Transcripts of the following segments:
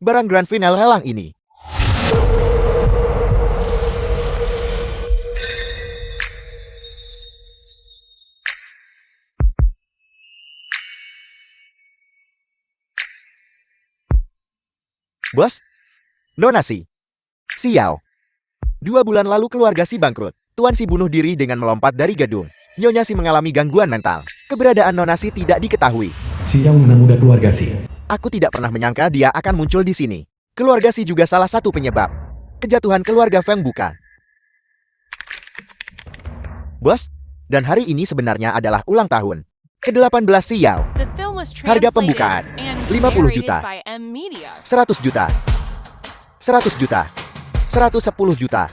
barang grand final lelang ini. Bos, donasi. Sial. 2 bulan lalu keluarga si bangkrut. Tuan si bunuh diri dengan melompat dari gedung. Nyonya si mengalami gangguan mental. Keberadaan Nona si tidak diketahui. Sial Nona muda keluarga si. Aku tidak pernah menyangka dia akan muncul di sini. Keluarga si juga salah satu penyebab kejatuhan keluarga Feng bukan. Bos, dan hari ini sebenarnya adalah ulang tahun ke-18 Sial. Harga pembukaan 50 juta, 100 juta, 100 juta, 110 juta,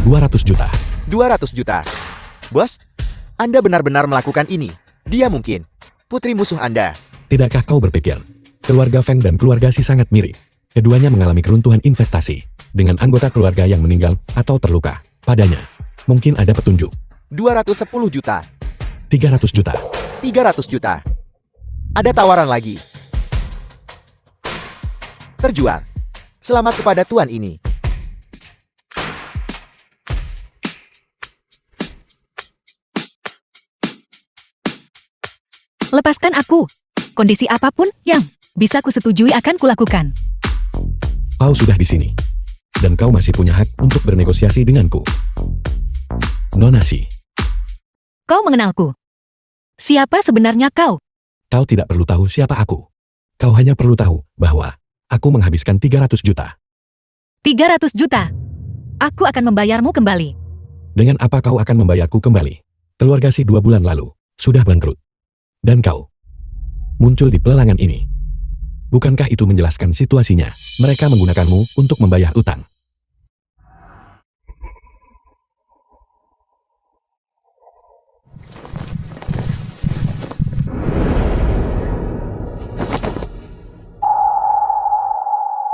200 juta. 200 juta. Bos, Anda benar-benar melakukan ini. Dia mungkin putri musuh Anda. Tidakkah kau berpikir? Keluarga Feng dan keluarga si sangat mirip. Keduanya mengalami keruntuhan investasi. Dengan anggota keluarga yang meninggal atau terluka. Padanya, mungkin ada petunjuk. 210 juta, 300 juta. 300 juta. Ada tawaran lagi. Terjual. Selamat kepada tuan ini. Lepaskan aku. Kondisi apapun yang bisa kusetujui akan kulakukan. Kau sudah di sini. Dan kau masih punya hak untuk bernegosiasi denganku. Nona si. Kau mengenalku. Siapa sebenarnya kau? Kau tidak perlu tahu siapa aku. Kau hanya perlu tahu bahwa aku menghabiskan 300 juta. 300 juta. Aku akan membayarmu kembali. Dengan apa kau akan membayarku kembali? Keluarga si 2 bulan lalu sudah bangkrut. Dan kau muncul di pelelangan ini. Bukankah itu menjelaskan situasinya? Mereka menggunakanmu untuk membayar utang.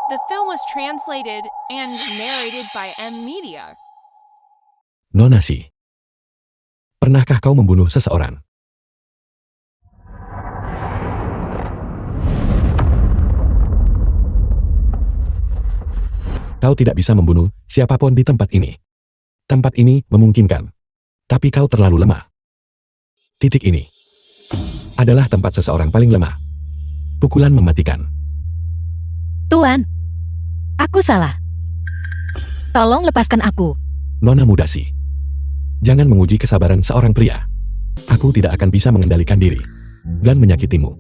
The film was translated and narrated by M Media. Nona si. Pernahkah kau membunuh seseorang? Kau tidak bisa membunuh siapapun di tempat ini. Tempat ini memungkinkan. Tapi kau terlalu lemah. Titik ini adalah tempat seseorang paling lemah. Pukulan mematikan. Tuan, aku salah. Tolong lepaskan aku. Nona muda si. Jangan menguji kesabaran seorang pria. Aku tidak akan bisa mengendalikan diri dan menyakitimu.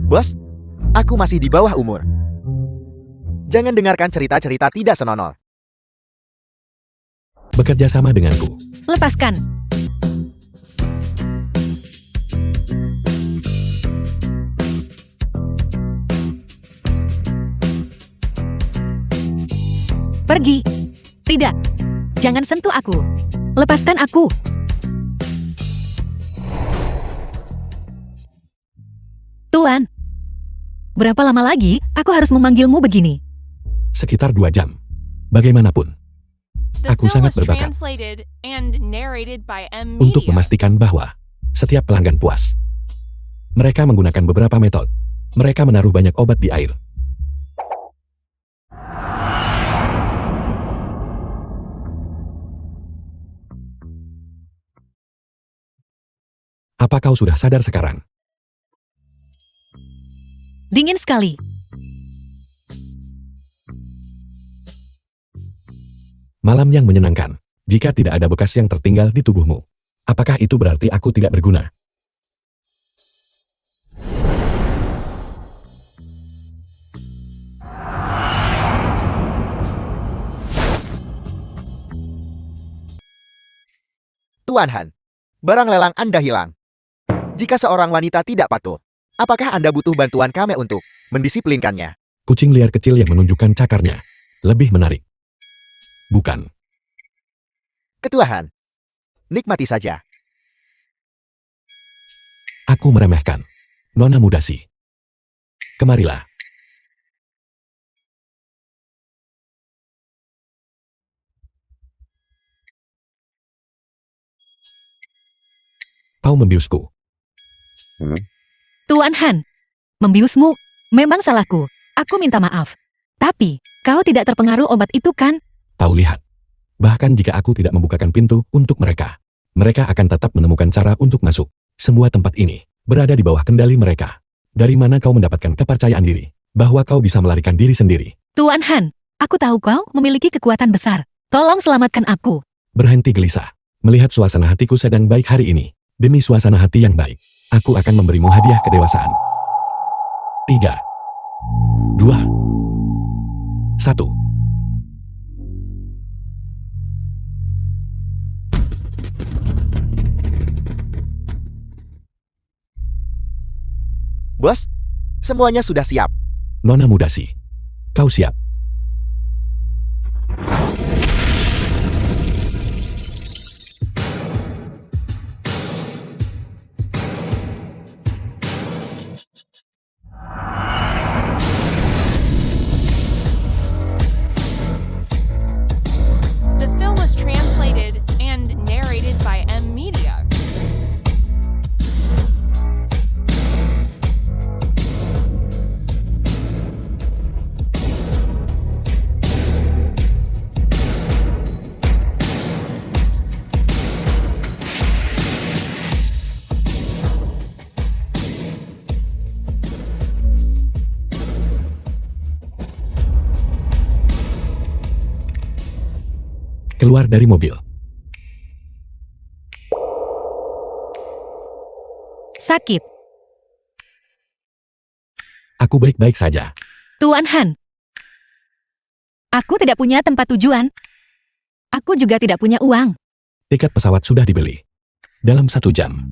Bos, aku masih di bawah umur. Jangan dengarkan cerita-cerita tidak senonoh. Bekerja sama denganku. Lepaskan. Pergi. Tidak. Jangan sentuh aku. Lepaskan aku. Tuan. Berapa lama lagi aku harus memanggilmu begini? Sekitar 2 jam. Bagaimanapun, The Aku film sangat was berbakat translated and narrated by M untuk Media. memastikan bahwa setiap pelanggan puas. Mereka menggunakan beberapa metode. Mereka menaruh banyak obat di air. Apa kau sudah sadar sekarang? Dingin sekali. Malam yang menyenangkan. Jika tidak ada bekas yang tertinggal di tubuhmu. Apakah itu berarti aku tidak berguna? Tuan Han, barang lelang Anda hilang. Jika seorang wanita tidak patuh, apakah Anda butuh bantuan kami untuk mendisiplinkannya? Kucing liar kecil yang menunjukkan cakarnya. Lebih menarik. Bukan. Ketua Han, nikmati saja. Aku meremehkan. Nona muda si. Kemarilah. Kau membiusku. Tuan Han, Membiusmu. Memang salahku. Aku minta maaf. Tapi, kau tidak terpengaruh obat itu kan? Tahu lihat. Bahkan jika aku tidak membukakan pintu untuk mereka, mereka akan tetap menemukan cara untuk masuk. Semua tempat ini berada di bawah kendali mereka. Dari mana kau mendapatkan kepercayaan diri bahwa kau bisa melarikan diri sendiri? Tuan Han, aku tahu kau memiliki kekuatan besar. Tolong selamatkan aku. Berhenti gelisah. Melihat suasana hatiku sedang baik hari ini. Demi suasana hati yang baik, aku akan memberimu hadiah kedewasaan. 3, 2, 1. Bos, semuanya sudah siap. Nona Mudasi, kau siap? The film was translated and narrated by M Media. Keluar dari mobil. Sakit. Aku baik-baik saja. Tuan Han. Aku tidak punya tempat tujuan. Aku juga tidak punya uang. Tiket pesawat sudah dibeli. Dalam 1 jam.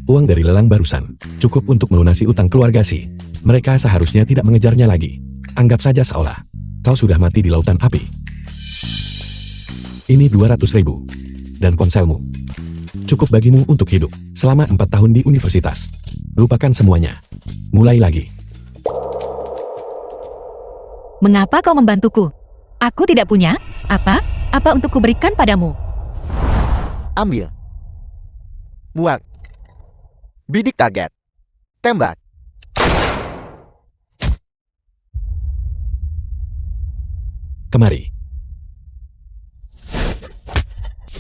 Uang dari lelang barusan cukup untuk melunasi utang keluarga Si. Mereka seharusnya tidak mengejarnya lagi. Anggap saja seolah kau sudah mati di lautan api. Ini 200.000. Dan ponselmu. Cukup bagimu untuk hidup selama 4 tahun di universitas. Lupakan semuanya. Mulai lagi. Mengapa kau membantuku? Aku tidak punya. Apa untuk kuberikan padamu? Ambil. Muak. Bidik target. Tembak. Kemari.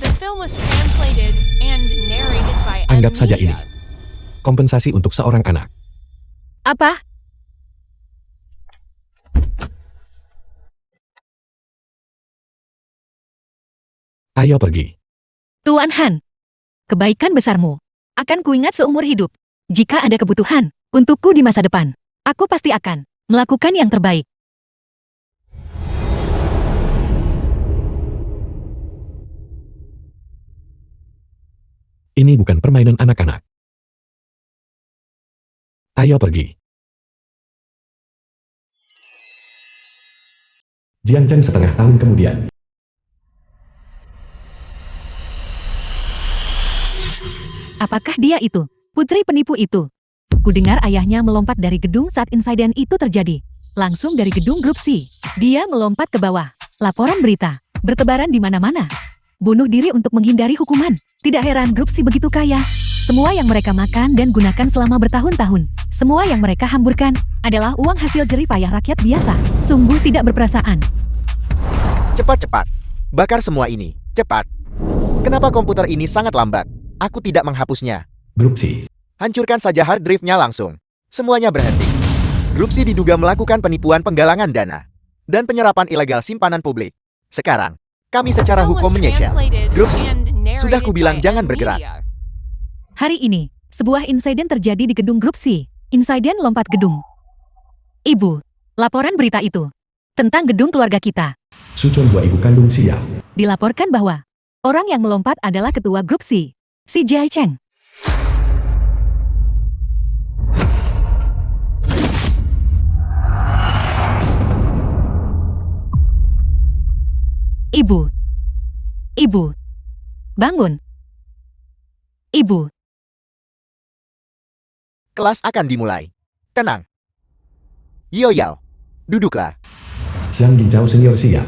The film was translated and narrated by M Anggap saja ini Media. kompensasi untuk seorang anak. Apa? Ayo pergi. Tuan Han. Kebaikan besarmu akan kuingat seumur hidup. Jika ada kebutuhan untukku di masa depan, aku pasti akan melakukan yang terbaik. Ini bukan permainan anak-anak. Ayo pergi. Jiang Chen setengah tahun kemudian. Apakah dia itu? Putri penipu itu? Kudengar ayahnya melompat dari gedung saat insiden itu terjadi. Langsung dari gedung grup C. Dia melompat ke bawah. Laporan berita bertebaran di mana-mana. Bunuh diri untuk menghindari hukuman. Tidak heran grup C begitu kaya. Semua yang mereka makan dan gunakan selama bertahun-tahun, semua yang mereka hamburkan, adalah uang hasil jerih payah rakyat biasa. Sungguh tidak berperasaan. Cepat-cepat. Bakar semua ini. Cepat. Kenapa komputer ini sangat lambat? Aku tidak menghapusnya. Grup C. Hancurkan saja hard drive-nya langsung. Semuanya berhenti. Grup C diduga melakukan penipuan penggalangan dana dan penyerapan ilegal simpanan publik. Sekarang, kami secara Film was hukum menyegel. translated Grup C. and narrated Sudah kubilang by jangan M bergerak. Media. Hari ini, sebuah insiden terjadi di gedung grup C. Insiden lompat gedung. Ibu, laporan berita itu tentang gedung keluarga kita. Sucon dua ibu kandung Sia. Dilaporkan bahwa orang yang melompat adalah ketua grup C, si Jai Cheng. Ibu, bangun. Ibu, Kelas akan dimulai. Tenang. Yo Yao, duduklah. Xiang Jinzhao senior Sia.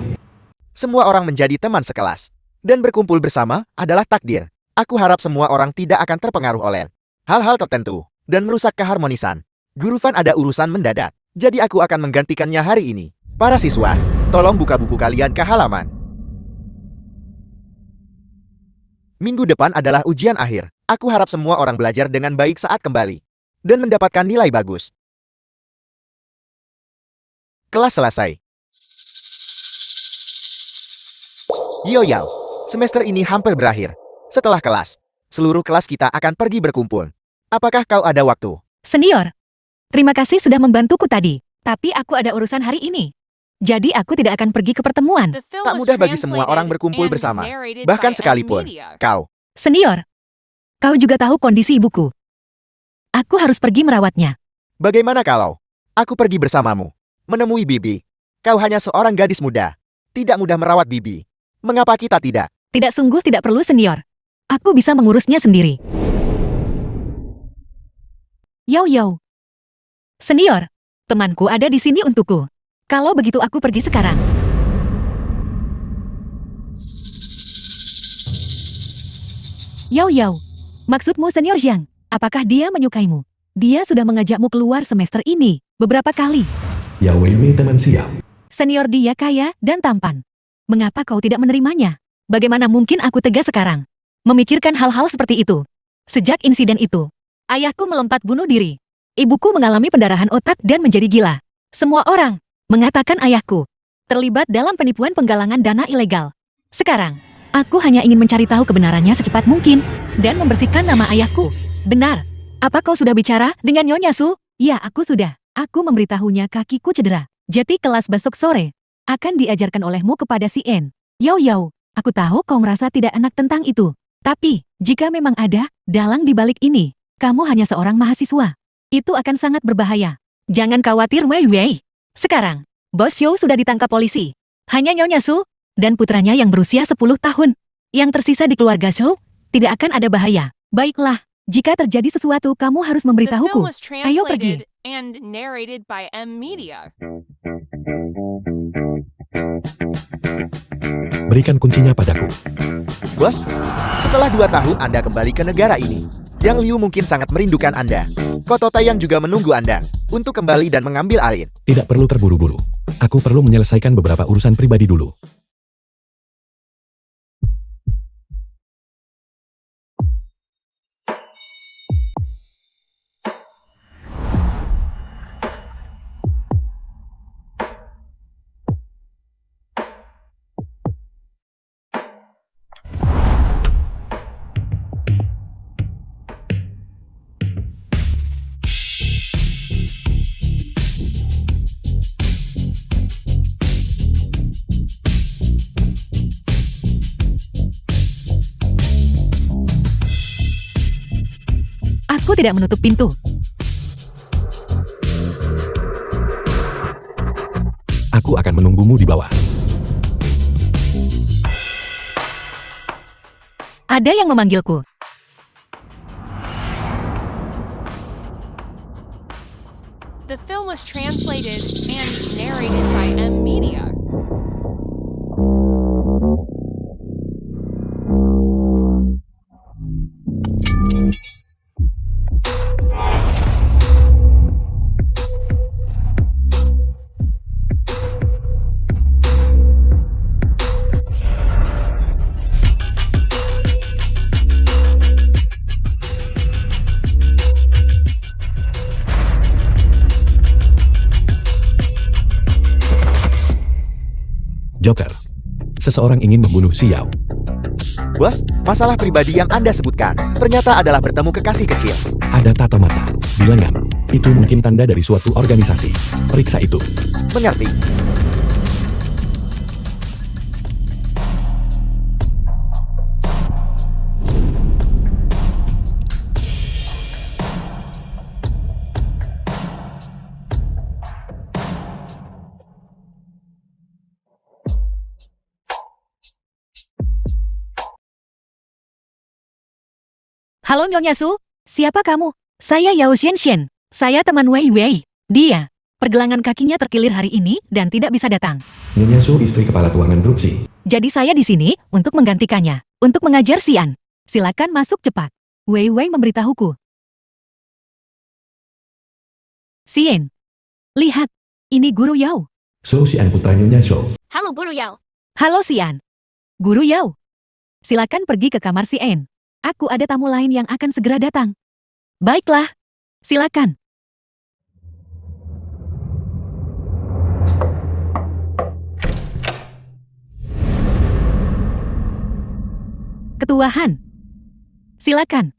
Semua orang menjadi teman sekelas. Dan berkumpul bersama adalah takdir. Aku harap semua orang tidak akan terpengaruh oleh hal-hal tertentu dan merusak keharmonisan. Guru Fan ada urusan mendadak, jadi aku akan menggantikannya hari ini. Para siswa, tolong buka buku kalian ke halaman. Minggu depan adalah ujian akhir. Aku harap semua orang belajar dengan baik saat kembali dan mendapatkan nilai bagus. Kelas selesai. Yo, semester ini hampir berakhir. Setelah kelas, seluruh kelas kita akan pergi berkumpul. Apakah kau ada waktu? Senior, terima kasih sudah membantuku tadi. Tapi aku ada urusan hari ini. Jadi aku tidak akan pergi ke pertemuan. The film Tak was mudah bagi semua orang translated berkumpul and bersama, narrated bahkan by M sekalipun Media. kau. Senior, kau juga tahu kondisi ibuku. Aku harus pergi merawatnya. Bagaimana kalau aku pergi bersamamu, menemui Bibi? Kau hanya seorang gadis muda, tidak mudah merawat Bibi. Mengapa kita tidak? Tidak, sungguh tidak perlu, senior. Aku bisa mengurusnya sendiri. Yo. Senior, temanku ada di sini untukku. Kalau begitu aku pergi sekarang. Yo. Maksudmu senior Zhang, apakah dia menyukaimu? Dia sudah mengajakmu keluar semester ini beberapa kali. Yao Weiwei teman siap. Senior dia kaya dan tampan. Mengapa kau tidak menerimanya? Bagaimana mungkin aku tegas sekarang? Memikirkan hal-hal seperti itu. Sejak insiden itu, ayahku melompat bunuh diri. Ibuku mengalami pendarahan otak dan menjadi gila. Semua orang mengatakan ayahku terlibat dalam penipuan penggalangan dana ilegal. Sekarang, aku hanya ingin mencari tahu kebenarannya secepat mungkin dan membersihkan nama ayahku. Benar. Apa kau sudah bicara dengan Nyonya Su? Ya, aku sudah. Aku memberitahunya kakiku cedera. Jadi kelas besok sore akan diajarkan olehmu kepada si N. Yo, aku tahu kau merasa tidak enak tentang itu. Tapi, jika memang ada dalang di balik ini, kamu hanya seorang mahasiswa. Itu akan sangat berbahaya. Jangan khawatir, Wei. Sekarang, Bos Xiu sudah ditangkap polisi. Hanya Nyonya Su dan putranya yang berusia 10 tahun. Yang tersisa di keluarga Xiu tidak akan ada bahaya. Baiklah, jika terjadi sesuatu kamu harus The film memberitahuku. was Ayo pergi. translated and narrated by M Media. Berikan kuncinya padaku. Bos, setelah 2 tahun Anda kembali ke negara ini, Yang Liu mungkin sangat merindukan Anda. Koto Taeyang juga menunggu Anda untuk kembali dan mengambil alih. Tidak perlu terburu-buru. Aku perlu menyelesaikan beberapa urusan pribadi dulu. Aku tidak menutup pintu. Aku akan menunggumu di bawah. Ada yang memanggilku. The film was translated and narrated by M Media. Joker. Seseorang ingin membunuh Xiao. Bos, masalah pribadi yang Anda sebutkan ternyata adalah bertemu kekasih kecil. Ada tata mata, bilangan. Itu mungkin tanda dari suatu organisasi. Periksa itu. Mengerti? Halo Nyonya Su, siapa kamu? Saya Yao Xian. Saya teman Wei. Dia, pergelangan kakinya terkilir hari ini dan tidak bisa datang. Nyonya Su istri kepala tuangan grup C. Jadi saya di sini untuk menggantikannya, untuk mengajar Xian. Silakan masuk cepat. Wei memberitahuku. Xian. Lihat, ini Guru Yao. So Xian putra Nyonya Shou. Halo Guru Yao. Halo Xian. Guru Yao. Silakan pergi ke kamar Xian. Aku ada tamu lain yang akan segera datang. Baiklah, silakan. Ketua Han. Silakan.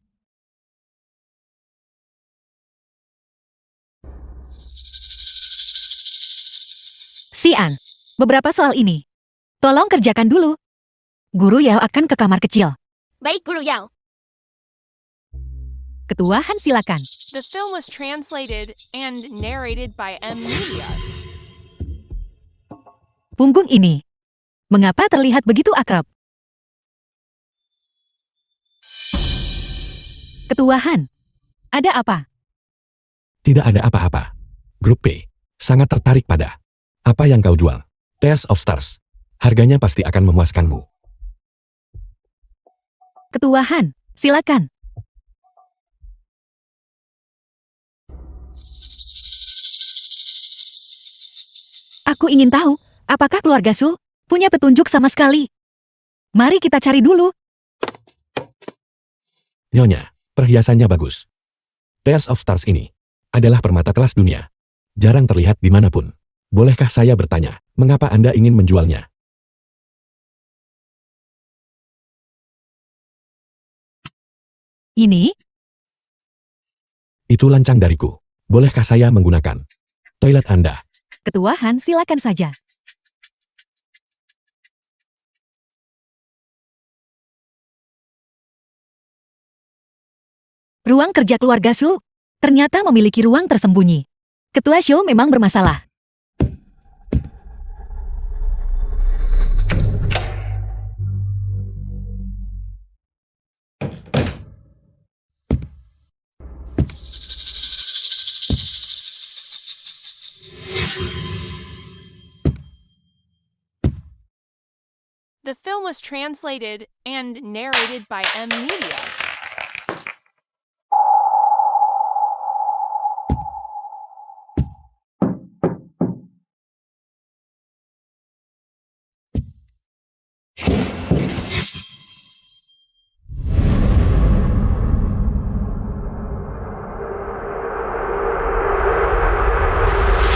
Xian, beberapa soal ini. Tolong kerjakan dulu. Guru Yao akan ke kamar kecil. Baik Guru Yao. Ketua Han silakan. The film was translated and narrated by M Media. Punggung ini. Mengapa terlihat begitu akrab? Ketua Han. Ada apa? Tidak ada apa-apa. Grup P sangat tertarik pada apa yang kau jual. Tales of Stars. Harganya pasti akan memuaskanmu. Ketua Han, silakan. Aku ingin tahu, apakah keluarga Su punya petunjuk sama sekali? Mari kita cari dulu. Nyonya, perhiasannya bagus. Tales of Stars ini adalah permata kelas dunia. Jarang terlihat dimanapun. Bolehkah saya bertanya, mengapa Anda ingin menjualnya? Ini? Itu lancang dariku. Bolehkah saya menggunakan toilet Anda? Ketua Han, silakan saja. Ruang kerja keluarga Su ternyata memiliki ruang tersembunyi. Ketua Shou memang bermasalah. The film was translated and narrated by M Media.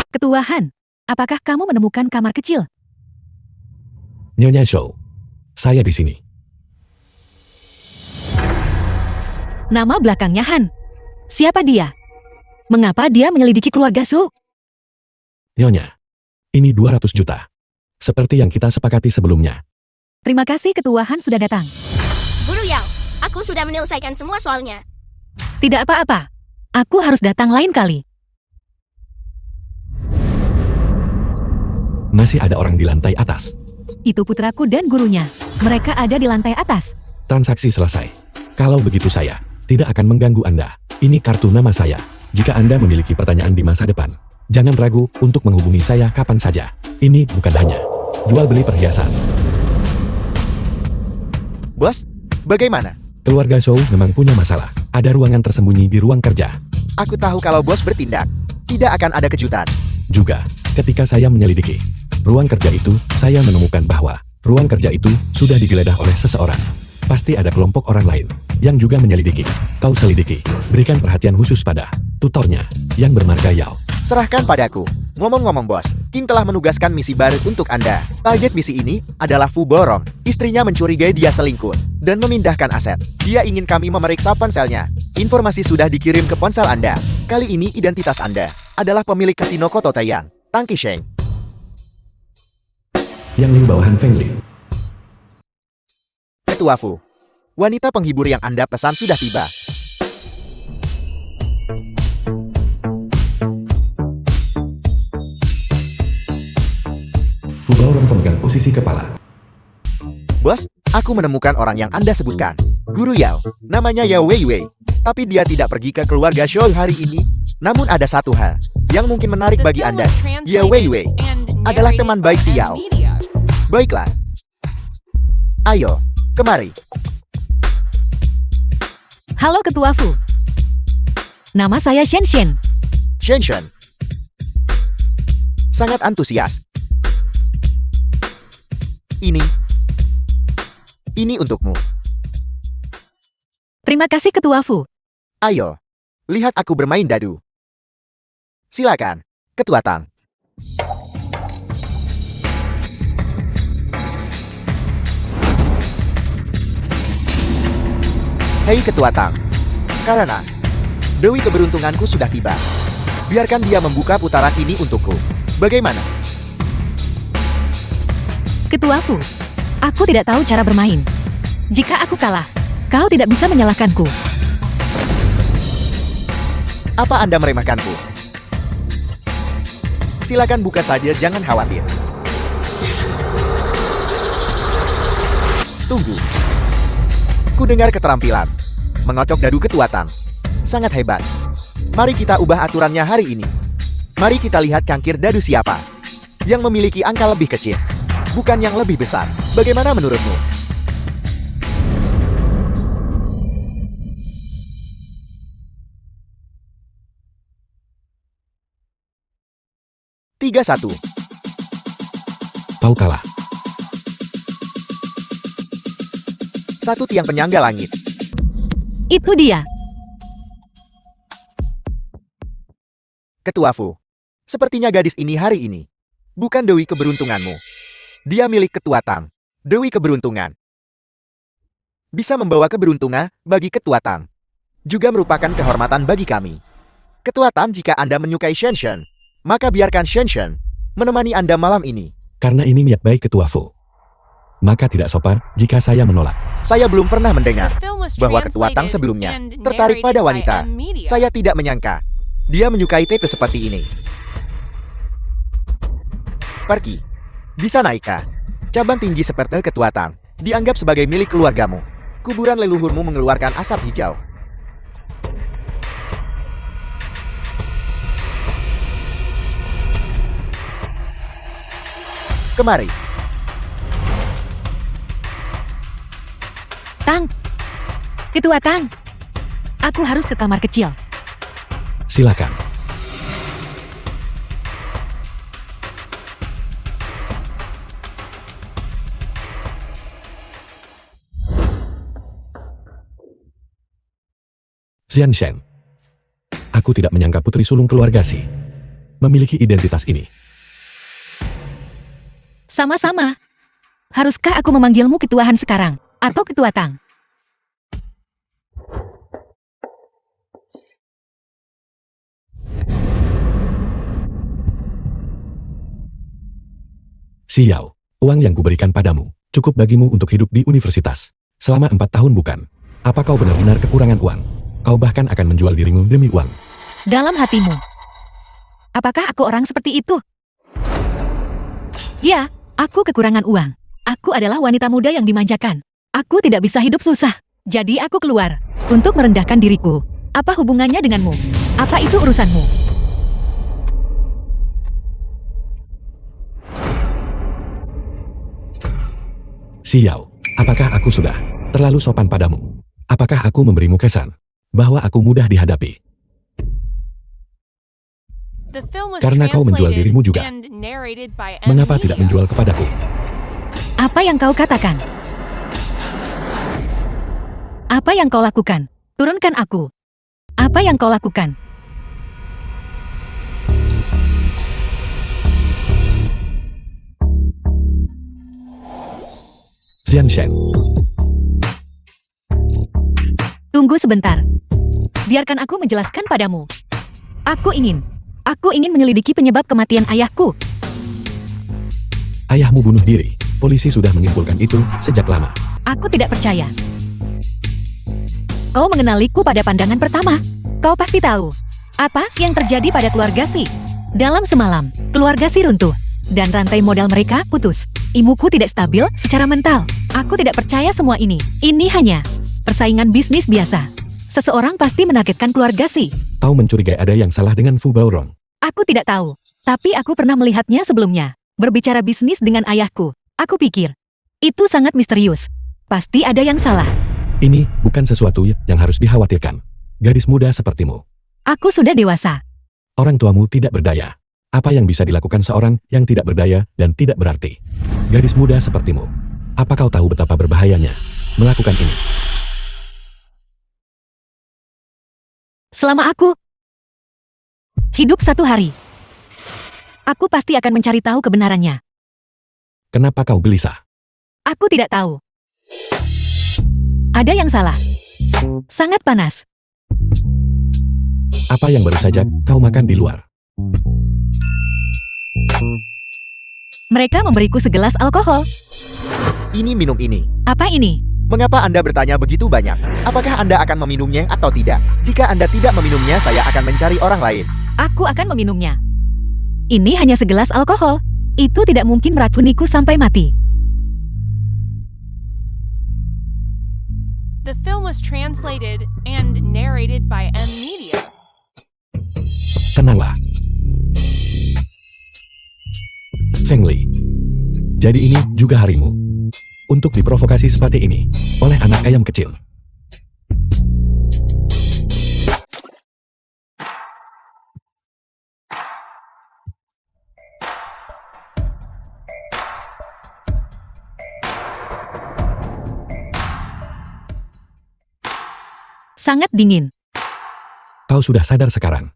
Ketua Han, apakah kamu menemukan kamar kecil? Nyonya Shou, saya di sini. Nama belakangnya Han. Siapa dia? Mengapa dia menyelidiki keluarga Su? Nyonya, ini 200 juta. Seperti yang kita sepakati sebelumnya. Terima kasih Ketua Han sudah datang. Guru Yao, aku sudah menyelesaikan semua soalnya. Tidak apa-apa. Aku harus datang lain kali. Masih ada orang di lantai atas. Itu putraku dan gurunya. Mereka ada di lantai atas. Transaksi selesai. Kalau begitu saya tidak akan mengganggu Anda. Ini kartu nama saya. Jika Anda memiliki pertanyaan di masa depan, jangan ragu untuk menghubungi saya kapan saja. Ini bukan hanya jual beli perhiasan. Bos, bagaimana? Keluarga Shou memang punya masalah. Ada ruangan tersembunyi di ruang kerja. Aku tahu kalau bos bertindak, tidak akan ada kejutan. Juga, ketika saya menyelidiki ruang kerja itu, saya menemukan bahwa ruang kerja itu sudah digeledah oleh seseorang. Pasti ada kelompok orang lain yang juga menyelidiki. Kau selidiki, berikan perhatian khusus pada tutornya yang bermarga Yao. Serahkan padaku. Ngomong-ngomong bos, King telah menugaskan misi baru untuk Anda. Target misi ini adalah Fu Borong. Istrinya mencurigai dia selingkuh dan memindahkan aset. Dia ingin kami memeriksa ponselnya. Informasi sudah dikirim ke ponsel Anda. Kali ini identitas Anda adalah pemilik kasino Koto Taeyang, Tang Qisheng. Yang Liu bawahan Feng Li. Ketua Fu, wanita penghibur yang Anda pesan sudah tiba. Fu Baorong pemegang posisi kepala. Bos, aku menemukan orang yang Anda sebutkan. Guru Yao, namanya Yao Weiwei. Tapi dia tidak pergi ke keluarga Shou hari ini. Namun ada satu hal yang mungkin menarik The bagi film Anda. was Yao translated Weiwei and adalah narrated teman by baik si M Yao. Media. Baiklah. Ayo, kemari. Halo Ketua Fu. Nama saya Shen Shen. Shen Shen, sangat antusias. Ini untukmu. Terima kasih Ketua Fu. Ayo, lihat aku bermain dadu. Silakan, Ketua Tang. Hei Ketua Tang, karena Dewi keberuntunganku sudah tiba. Biarkan dia membuka putaran ini untukku. Bagaimana? Ketua Fu, aku tidak tahu cara bermain. Jika aku kalah, kau tidak bisa menyalahkanku. Apa Anda meremehkanku? Silakan buka saja, jangan khawatir. Tunggu. Ku dengar keterampilan. Mengocok dadu Ketua Tang. Sangat hebat. Mari kita ubah aturannya hari ini. Mari kita lihat cangkir dadu siapa yang memiliki angka lebih kecil, bukan yang lebih besar. Bagaimana menurutmu? Tiga satu. Kau kalah. Satu tiang penyangga langit. Itu dia. Ketua Fu, sepertinya gadis ini hari ini bukan Dewi keberuntunganmu. Dia milik Ketua Tang. Dewi keberuntungan. Bisa membawa keberuntungan bagi Ketua Tang. Juga merupakan kehormatan bagi kami. Ketua Tang, jika Anda menyukai Shen Shen, maka biarkan Shen Shen menemani Anda malam ini. Karena ini niat baik Ketua Fu. Maka tidak sopan jika saya menolak. Saya belum pernah mendengar The film was bahwa Ketua Tang translated sebelumnya and tertarik pada narrated by wanita. M Media. Saya tidak menyangka dia menyukai tape seperti ini. Pergi. Bisa naikkah? Cabang tinggi seperti Ketua Tang dianggap sebagai milik keluargamu. Kuburan leluhurmu mengeluarkan asap hijau. Kemari. Tang. Ketua Tang. Aku harus ke kamar kecil. Silakan. Xian Shen. Aku tidak menyangka putri sulung keluarga Si memiliki identitas ini. Sama-sama. Haruskah aku memanggilmu Ketuahan sekarang? Atau Ketua Tang? Xiao, uang yang kuberikan padamu cukup bagimu untuk hidup di universitas selama 4 tahun bukan? Apa kau benar-benar kekurangan uang? Kau bahkan akan menjual dirimu demi uang. Dalam hatimu. Apakah aku orang seperti itu? Ya, aku kekurangan uang. Aku adalah wanita muda yang dimanjakan. Aku tidak bisa hidup susah. Jadi aku keluar untuk merendahkan diriku. Apa hubungannya denganmu? Apa itu urusanmu? Xiao, apakah aku sudah terlalu sopan padamu? Apakah aku memberimu kesan bahwa aku mudah dihadapi? The film was Karena kau menjual translated dirimu juga. and narrated by M Mengapa tidak Media. menjual kepadaku? Apa yang kau katakan? Apa yang kau lakukan? Turunkan aku. Apa yang kau lakukan? Xian Shen, Tunggu sebentar. Biarkan aku menjelaskan padamu. Aku ingin menyelidiki penyebab kematian ayahku. ayahmu bunuh diri. Polisi sudah menyimpulkan itu sejak lama. Aku tidak percaya. Kau mengenaliku pada pandangan pertama. Kau pasti tahu apa yang terjadi pada keluarga Si. Dalam semalam, keluarga Si runtuh dan rantai modal mereka putus. Ibuku tidak stabil secara mental. Aku tidak percaya semua ini. Ini hanya persaingan bisnis biasa. Seseorang pasti menargetkan keluarga Si. Kau mencurigai ada yang salah dengan Fu Baorong. Aku tidak tahu, tapi aku pernah melihatnya sebelumnya. Berbicara bisnis dengan ayahku. Aku pikir, itu sangat misterius. Pasti ada yang salah. Ini bukan sesuatu yang harus dikhawatirkan. Gadis muda sepertimu. Aku sudah dewasa. Orang tuamu tidak berdaya. Apa yang bisa dilakukan seorang yang tidak berdaya dan tidak berarti? Gadis muda sepertimu. Apa kau tahu betapa berbahayanya melakukan ini? Selama aku hidup satu hari, aku pasti akan mencari tahu kebenarannya. Kenapa kau gelisah? Aku tidak tahu. Ada yang salah. Sangat panas. Apa yang baru saja kau makan di luar? Mereka memberiku segelas alkohol. Ini minum ini. Apa ini? Mengapa Anda bertanya begitu banyak? Apakah Anda akan meminumnya atau tidak? Jika Anda tidak meminumnya, saya akan mencari orang lain. Aku akan meminumnya. Ini hanya segelas alkohol. Itu tidak mungkin meracuniku sampai mati. The film was translated and narrated by M Media. Tenanglah. Feng Li. Jadi ini juga harimu. Untuk diprovokasi seperti ini oleh anak ayam kecil. Sangat dingin. Kau sudah sadar sekarang.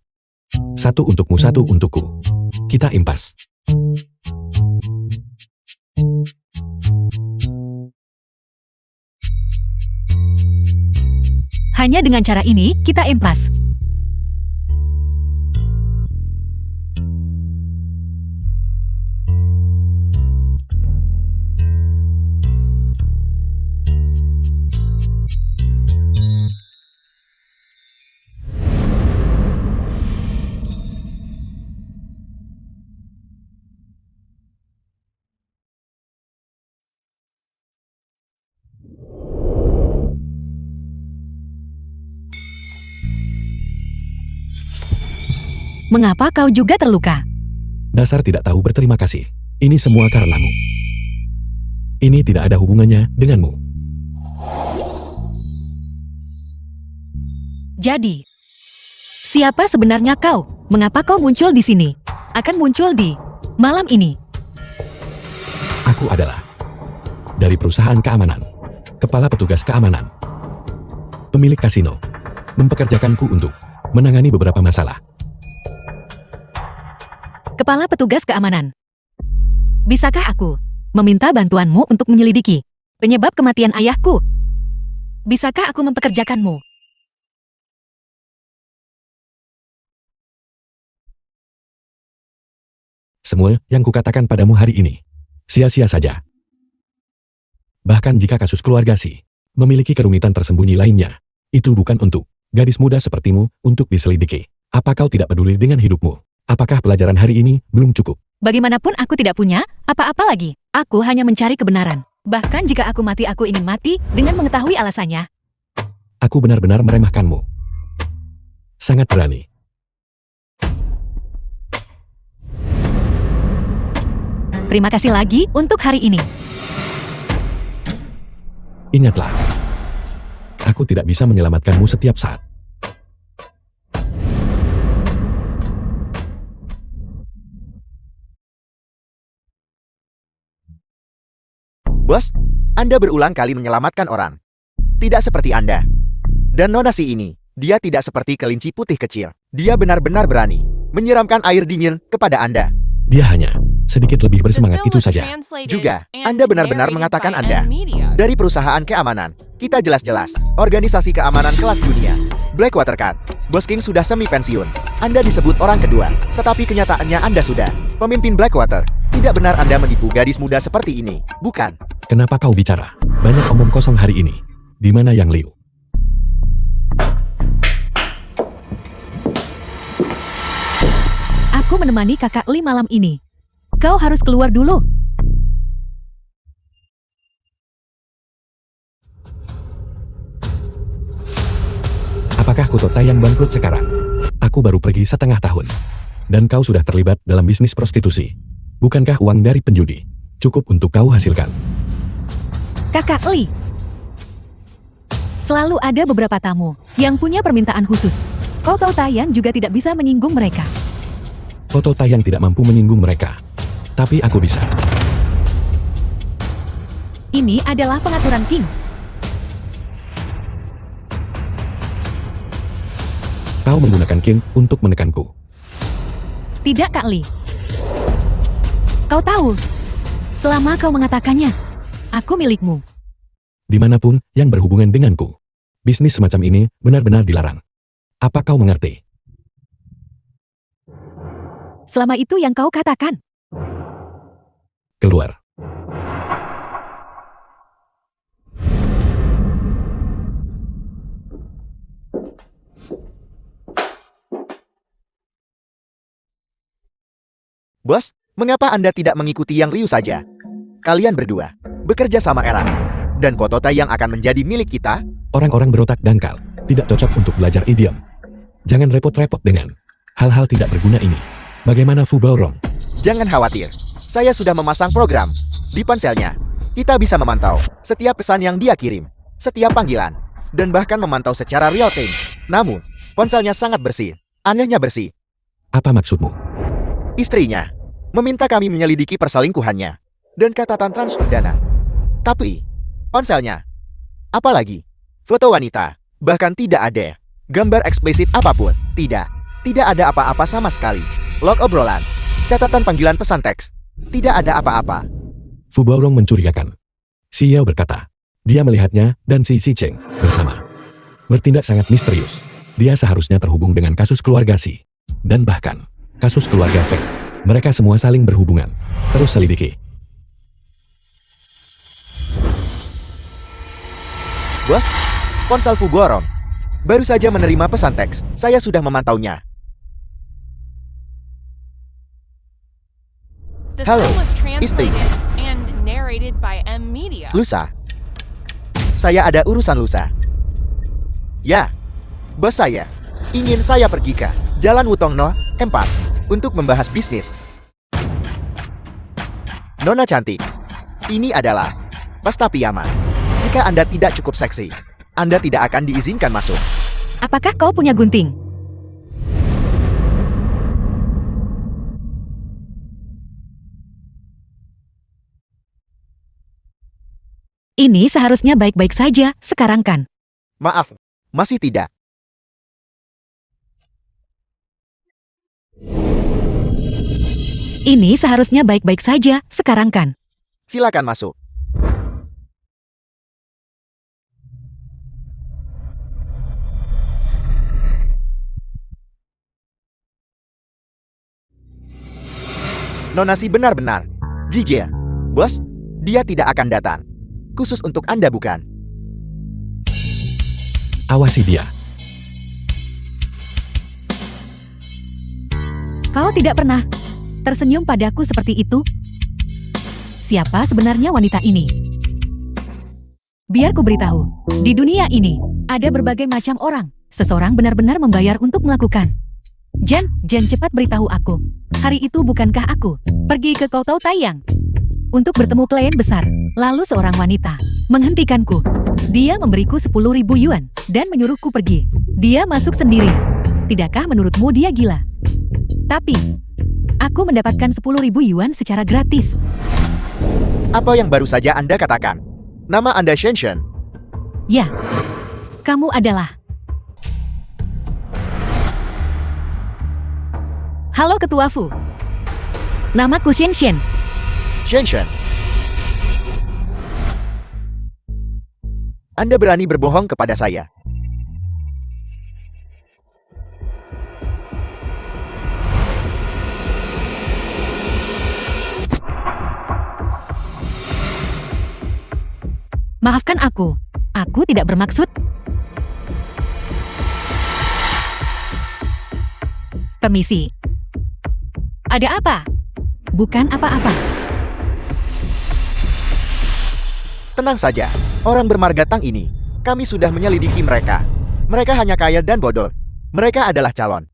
Satu untukmu, satu untukku. Kita impas. Hanya dengan cara ini, kita impas. Mengapa kau juga terluka? Dasar tidak tahu berterima kasih. Ini semua karenamu. Ini tidak ada hubungannya denganmu. Jadi, siapa sebenarnya kau? Mengapa kau muncul di sini? Akan muncul di malam ini. Aku adalah dari perusahaan keamanan, kepala petugas keamanan, pemilik kasino, mempekerjakanku untuk menangani beberapa masalah. Kepala petugas keamanan. Bisakah aku meminta bantuanmu untuk menyelidiki penyebab kematian ayahku? Bisakah aku mempekerjakanmu? Semua yang kukatakan padamu hari ini sia-sia saja. Bahkan jika kasus keluarga Si memiliki kerumitan tersembunyi lainnya, itu bukan untuk gadis muda sepertimu untuk diselidiki. Apa kau tidak peduli dengan hidupmu? Apakah pelajaran hari ini belum cukup? Bagaimanapun aku tidak punya apa-apa lagi. Aku hanya mencari kebenaran. Bahkan jika aku mati, aku ingin mati dengan mengetahui alasannya. Aku benar-benar meremehkanmu. Sangat berani. Terima kasih lagi untuk hari ini. Ingatlah, aku tidak bisa menyelamatkanmu setiap saat. Bos, Anda berulang kali menyelamatkan orang. Tidak seperti Anda. Dan Nona Si ini, dia tidak seperti kelinci putih kecil. Dia benar-benar berani menyiramkan air dingin kepada Anda. Dia hanya sedikit lebih bersemangat itu saja. Juga, Anda benar-benar mengatakan Anda dari perusahaan keamanan. Kita jelas-jelas organisasi keamanan kelas dunia. Blackwater kan? Bos King sudah semi pensiun. Anda disebut orang kedua, tetapi kenyataannya Anda sudah pemimpin Blackwater. Tidak benar Anda menipu gadis muda seperti ini, bukan? Kenapa kau bicara banyak omong kosong hari ini? Di mana Yang Liu? Aku menemani kakak Li malam ini. Kau harus keluar dulu. Apakah Kutota yang bangkrut sekarang? Aku baru pergi setengah tahun. Dan kau sudah terlibat dalam bisnis prostitusi. Bukankah uang dari penjudi cukup untuk kau hasilkan? Kakak Li. Selalu ada beberapa tamu yang punya permintaan khusus. Kau tahu Tayan juga tidak bisa menyinggung mereka. Foto tayang tidak mampu menyinggung mereka. Tapi aku bisa. Ini adalah pengaturan King. Kau menggunakan King untuk menekanku. Tidak, Kak Lee. Kau tahu, selama kau mengatakannya, aku milikmu. Dimanapun yang berhubungan denganku. Bisnis semacam ini benar-benar dilarang. Apa kau mengerti? Selama itu yang kau katakan. Keluar. Bos, mengapa Anda tidak mengikuti Yang Liu saja? Kalian berdua bekerja sama erat. Dan Kotota yang akan menjadi milik kita? Orang-orang berotak dangkal, tidak cocok untuk belajar idiom. Jangan repot-repot dengan hal-hal tidak berguna ini. Bagaimana Fu Baorong? Jangan khawatir, saya sudah memasang program di ponselnya. Kita bisa memantau setiap pesan yang dia kirim, setiap panggilan, dan bahkan memantau secara real time. Namun, ponselnya sangat bersih, anehnya bersih. Apa maksudmu? Istrinya meminta kami menyelidiki perselingkuhannya dan catatan transfer dana. Tapi, ponselnya, apalagi foto wanita, bahkan tidak ada gambar eksplisit apapun. Tidak ada apa-apa sama sekali. Log obrolan, catatan panggilan pesan teks, tidak ada apa-apa. Fu Baorong mencurigakan. Si Yao berkata, dia melihatnya dan si Cheng bersama. Bertindak sangat misterius. Dia seharusnya terhubung dengan kasus keluarga Si. Dan bahkan, kasus keluarga Feng. Mereka semua saling berhubungan. Terus selidiki. Bos, ponsel Fu Baorong baru saja menerima pesan teks. Saya sudah memantaunya. The Halo, film was istri. translated and narrated by M Media. Lusa. Saya ada urusan lusa. Ya, bos saya ingin saya pergi ke Jalan Wutong No 4 untuk membahas bisnis. Nona cantik, ini adalah pesta piyama. Jika Anda tidak cukup seksi, Anda tidak akan diizinkan masuk. Apakah kau punya gunting? Ini seharusnya baik-baik saja, sekarang kan? Maaf, masih tidak. Ini seharusnya baik-baik saja, sekarang kan? Silakan masuk. Nona si benar-benar gigil. Bos, dia tidak akan datang. Khusus untuk Anda bukan? Awasi dia. Kau tidak pernah tersenyum padaku seperti itu? Siapa sebenarnya wanita ini? Biar ku beritahu, di dunia ini, ada berbagai macam orang. Seseorang benar-benar membayar untuk melakukan. Jen cepat beritahu aku. Hari itu bukankah aku pergi ke Kotau Taiyang untuk bertemu klien besar. Lalu seorang wanita menghentikanku. Dia memberiku 10.000 yuan dan menyuruhku pergi. Dia masuk sendiri. Tidakkah menurutmu dia gila? Tapi, aku mendapatkan 10.000 yuan secara gratis. Apa yang baru saja Anda katakan? Nama Anda Shen Shen. Ya, kamu adalah. Halo Ketua Fu. Namaku Shen Shen. Shen Shen. Anda berani berbohong kepada saya. Maafkan aku. Aku tidak bermaksud. Permisi. Ada apa? Bukan apa-apa. Tenang saja, orang bermarga Tang ini. Kami sudah menyelidiki mereka. Mereka hanya kaya dan bodoh. Mereka adalah calon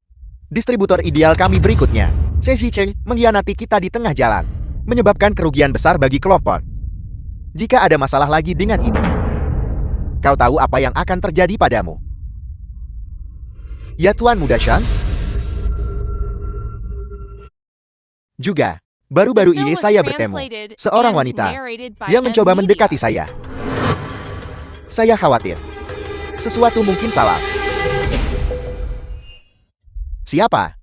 distributor ideal kami berikutnya. Sesi Cheng mengkhianati kita di tengah jalan, menyebabkan kerugian besar bagi kelompok. Jika ada masalah lagi dengan ini, kau tahu apa yang akan terjadi padamu. Ya Tuan Muda Shan. Juga, The baru-baru film ini was saya bertemu translated seorang and wanita narrated by yang mencoba M mendekati Media. saya. Saya khawatir. Sesuatu mungkin salah. Siapa?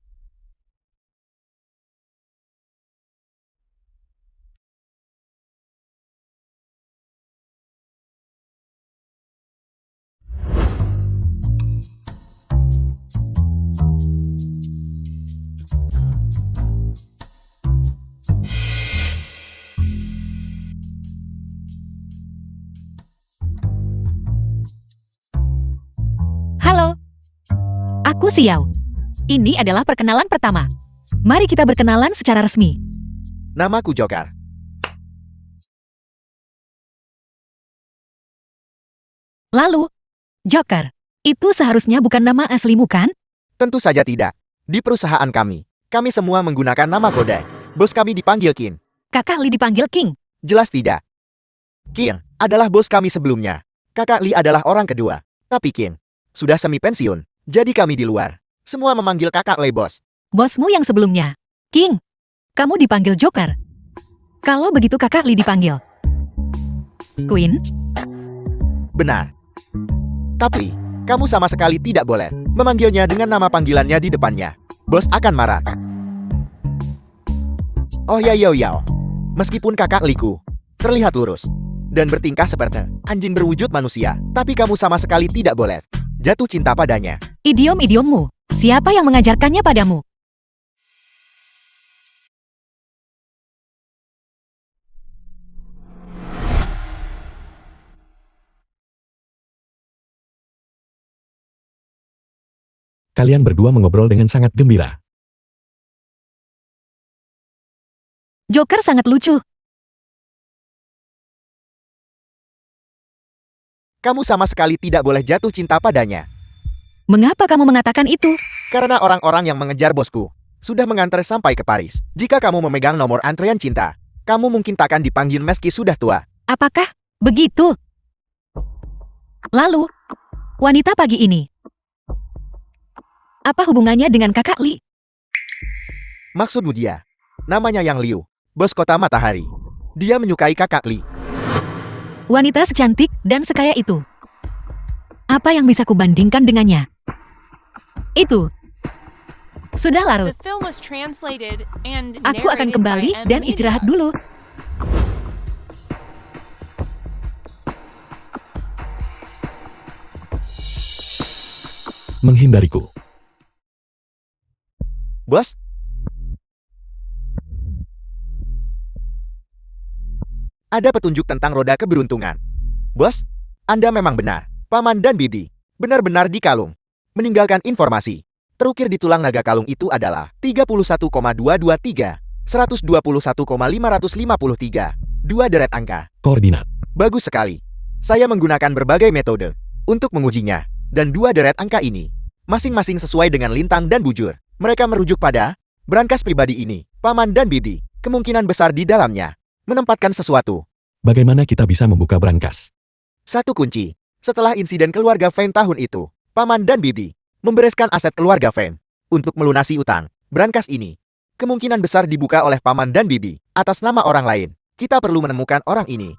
Halo, aku Xiao. Ini adalah perkenalan pertama. Mari kita berkenalan secara resmi. Namaku Joker. Lalu, Joker, itu seharusnya bukan nama aslimu kan? Tentu saja tidak. Di perusahaan kami semua menggunakan nama kode. Bos kami dipanggil King. Kakak Lee dipanggil King. Jelas tidak? King adalah bos kami sebelumnya. Kakak Lee adalah orang kedua. Tapi King sudah semi pensiun. Jadi kami di luar. Semua memanggil kakak Lee bos. Bosmu yang sebelumnya. King, kamu dipanggil Joker. Kalau begitu kakak Lee dipanggil Queen. Benar. Tapi, kamu sama sekali tidak boleh memanggilnya dengan nama panggilannya di depannya. Bos akan marah. Oh ya yo yo. Meskipun kakak Liku terlihat lurus dan bertingkah seperti anjing berwujud manusia, tapi kamu sama sekali tidak boleh jatuh cinta padanya. Idiom-idiommu. Siapa yang mengajarkannya padamu? Kalian berdua mengobrol dengan sangat gembira. Joker sangat lucu. Kamu sama sekali tidak boleh jatuh cinta padanya. Mengapa kamu mengatakan itu? Karena orang-orang yang mengejar bosku sudah mengantar sampai ke Paris. Jika kamu memegang nomor antrean cinta, kamu mungkin takkan dipanggil meski sudah tua. Apakah begitu? Lalu, wanita pagi ini. Apa hubungannya dengan kakak Lee? Maksudmu dia? Namanya Yang Liu, bos kota matahari. Dia menyukai kakak Lee. Wanita secantik dan sekaya itu. Apa yang bisa kubandingkan dengannya? Itu. Sudah larut. The film was translated and Aku akan narrated kembali by M dan Media. istirahat dulu. Menghindariku. Bos? Ada petunjuk tentang roda keberuntungan. Bos, Anda memang benar. Paman dan Bibi benar-benar di kalung. Meninggalkan informasi. Terukir di tulang naga kalung itu adalah 31,223, 121,553. Dua deret angka. Koordinat. Bagus sekali. Saya menggunakan berbagai metode untuk mengujinya. Dan dua deret angka ini masing-masing sesuai dengan lintang dan bujur. Mereka merujuk pada brankas pribadi ini. Paman dan Bibi kemungkinan besar di dalamnya menempatkan sesuatu. Bagaimana kita bisa membuka brankas? Satu kunci. Setelah insiden keluarga Fan tahun itu, Paman dan Bibi membereskan aset keluarga Fan untuk melunasi utang. Brankas ini kemungkinan besar dibuka oleh Paman dan Bibi atas nama orang lain. Kita perlu menemukan orang ini.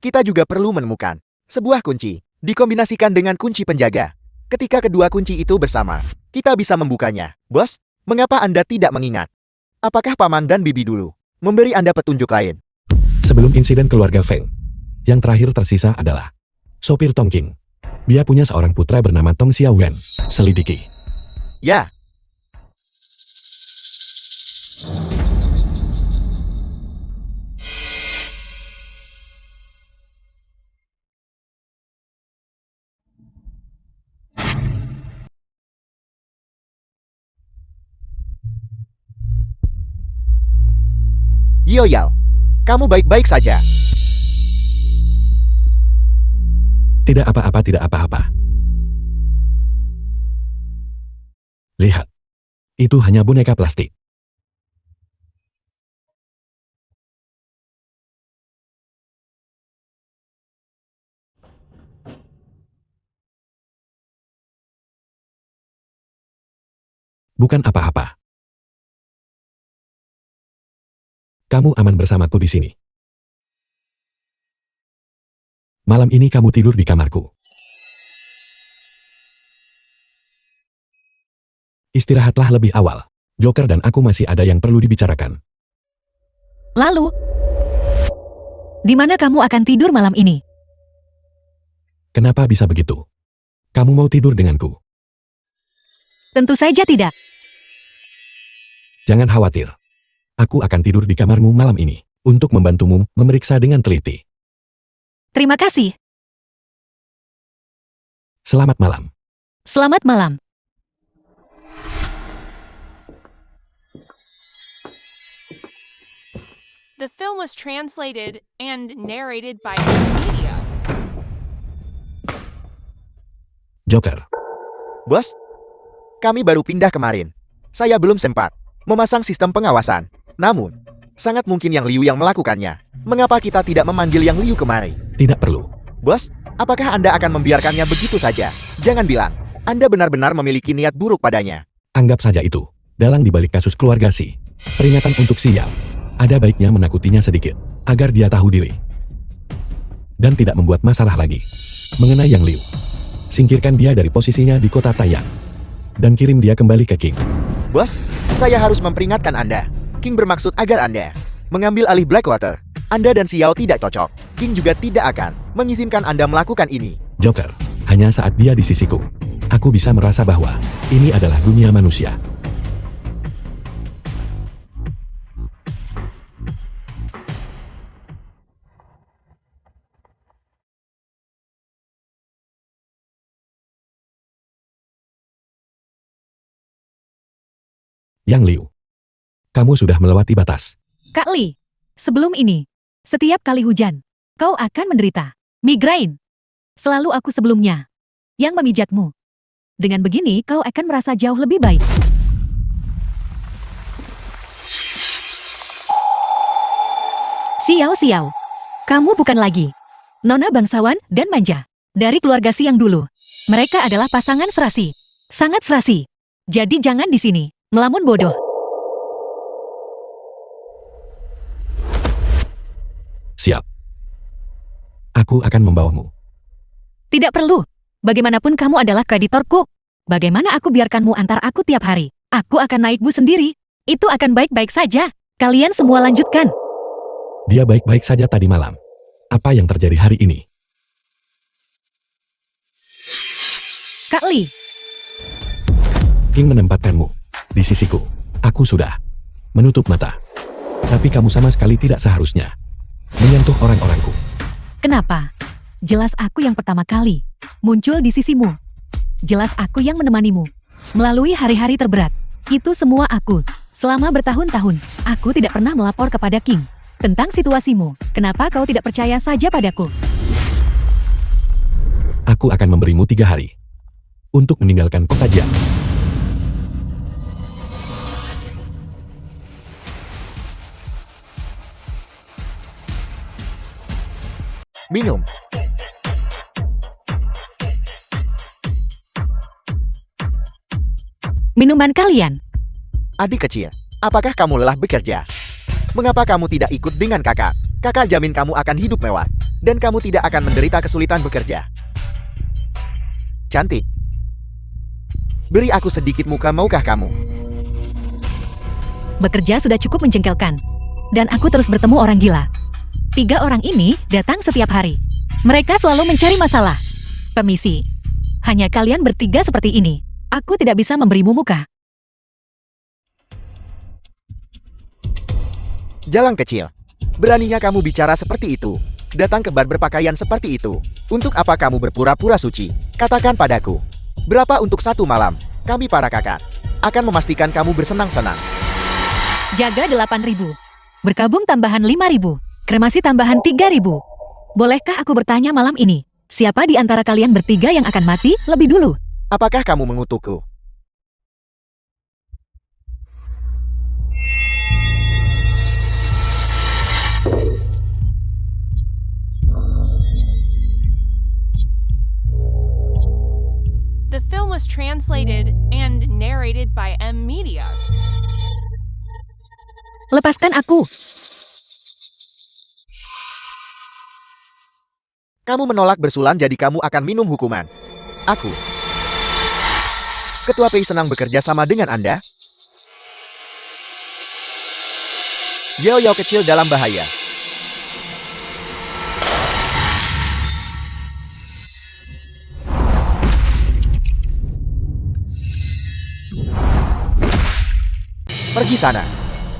Kita juga perlu menemukan sebuah kunci dikombinasikan dengan kunci penjaga. Ketika kedua kunci itu bersama, kita bisa membukanya. Bos, mengapa Anda tidak mengingat? Apakah Paman dan Bibi dulu memberi Anda petunjuk lain? Sebelum insiden keluarga Feng, yang terakhir tersisa adalah sopir Tong King. Dia punya seorang putra bernama Tong Xiao Wen. Selidiki. Ya, Yo Yao, kamu baik-baik saja. Tidak apa-apa, tidak apa-apa. Lihat. Itu hanya boneka plastik. Bukan apa-apa. Kamu aman bersamaku di sini. Malam ini kamu tidur di kamarku. Istirahatlah lebih awal. Joker dan aku masih ada yang perlu dibicarakan. Lalu, di mana kamu akan tidur malam ini? Kenapa bisa begitu? Kamu mau tidur denganku? Tentu saja tidak. Jangan khawatir. Aku akan tidur di kamarmu malam ini untuk membantumu memeriksa dengan teliti. Terima kasih. Selamat malam. Selamat malam. The film was translated and narrated by Media. Joker, Bos, kami baru pindah kemarin. Saya belum sempat memasang sistem pengawasan. Namun, sangat mungkin yang Liu yang melakukannya. Mengapa kita tidak memanggil yang Liu kemari? tidak perlu. Bos, apakah Anda akan membiarkannya begitu saja? Jangan bilang, Anda benar-benar memiliki niat buruk padanya. Anggap saja itu dalang dibalik kasus keluarga Si. Peringatan untuk Si Yao. Ada baiknya menakutinya sedikit, agar dia tahu diri. Dan tidak membuat masalah lagi. Mengenai Yang Liu, singkirkan dia dari posisinya di kota Taiyang. Dan kirim dia kembali ke King. Bos, saya harus memperingatkan Anda. King bermaksud agar Anda mengambil alih Blackwater. Anda dan Xiao tidak cocok. King juga tidak akan mengizinkan Anda melakukan ini. Joker, hanya saat dia di sisiku, aku bisa merasa bahwa ini adalah dunia manusia. Yang Liu, kamu sudah melewati batas. Kak Li, sebelum ini, setiap kali hujan, kau akan menderita migrain. Selalu aku sebelumnya yang memijatmu. Dengan begini kau akan merasa jauh lebih baik. Xiao, kamu bukan lagi nona bangsawan dan manja dari keluarga Si yang dulu. Mereka adalah pasangan serasi, sangat serasi. Jadi jangan di sini melamun bodoh. Siap. Aku akan membawamu. Tidak perlu. Bagaimanapun kamu adalah kreditorku. Bagaimana aku biarkanmu antar aku tiap hari? Aku akan naik bus sendiri. Itu akan baik-baik saja. Kalian semua lanjutkan. Dia baik-baik saja tadi malam. Apa yang terjadi hari ini? Kak Li, King menempatkanmu di sisiku. Aku sudah menutup mata. Tapi kamu sama sekali tidak seharusnya menyentuh orang-orangku. kenapa? Jelas aku yang pertama kali muncul di sisimu. Jelas aku yang menemanimu melalui hari-hari terberat. Itu semua aku. Selama bertahun-tahun, aku tidak pernah melapor kepada King tentang situasimu. Kenapa kau tidak percaya saja padaku? Aku akan memberimu 3 hari untuk meninggalkan kota Jiang. Minum. Minuman kalian. Adik kecil, apakah kamu lelah bekerja? Mengapa kamu tidak ikut dengan kakak? Kakak jamin kamu akan hidup mewah, dan kamu tidak akan menderita kesulitan bekerja. Cantik. Beri aku sedikit muka, maukah kamu? Bekerja sudah cukup menjengkelkan. Dan aku terus bertemu orang gila. 3 orang ini datang setiap hari. Mereka selalu mencari masalah. Permisi. Hanya kalian bertiga seperti ini. Aku tidak bisa memberimu muka. Jalang kecil. Beraninya kamu bicara seperti itu. Datang ke bar berpakaian seperti itu. Untuk apa kamu berpura-pura suci? Katakan padaku. Berapa untuk 1 malam? Kami para kakak akan memastikan kamu bersenang-senang. Jaga 8.000. Berkabung tambahan 5.000. Kremasi tambahan 3.000. Bolehkah aku bertanya malam ini? Siapa di antara kalian bertiga yang akan mati lebih dulu? Apakah kamu mengutukku? The film was translated and narrated by Media. Lepaskan aku. Kamu menolak bersulan jadi kamu akan minum hukuman. Aku. Ketua Pei senang bekerja sama dengan Anda. Yao Yao kecil dalam bahaya. Pergi sana.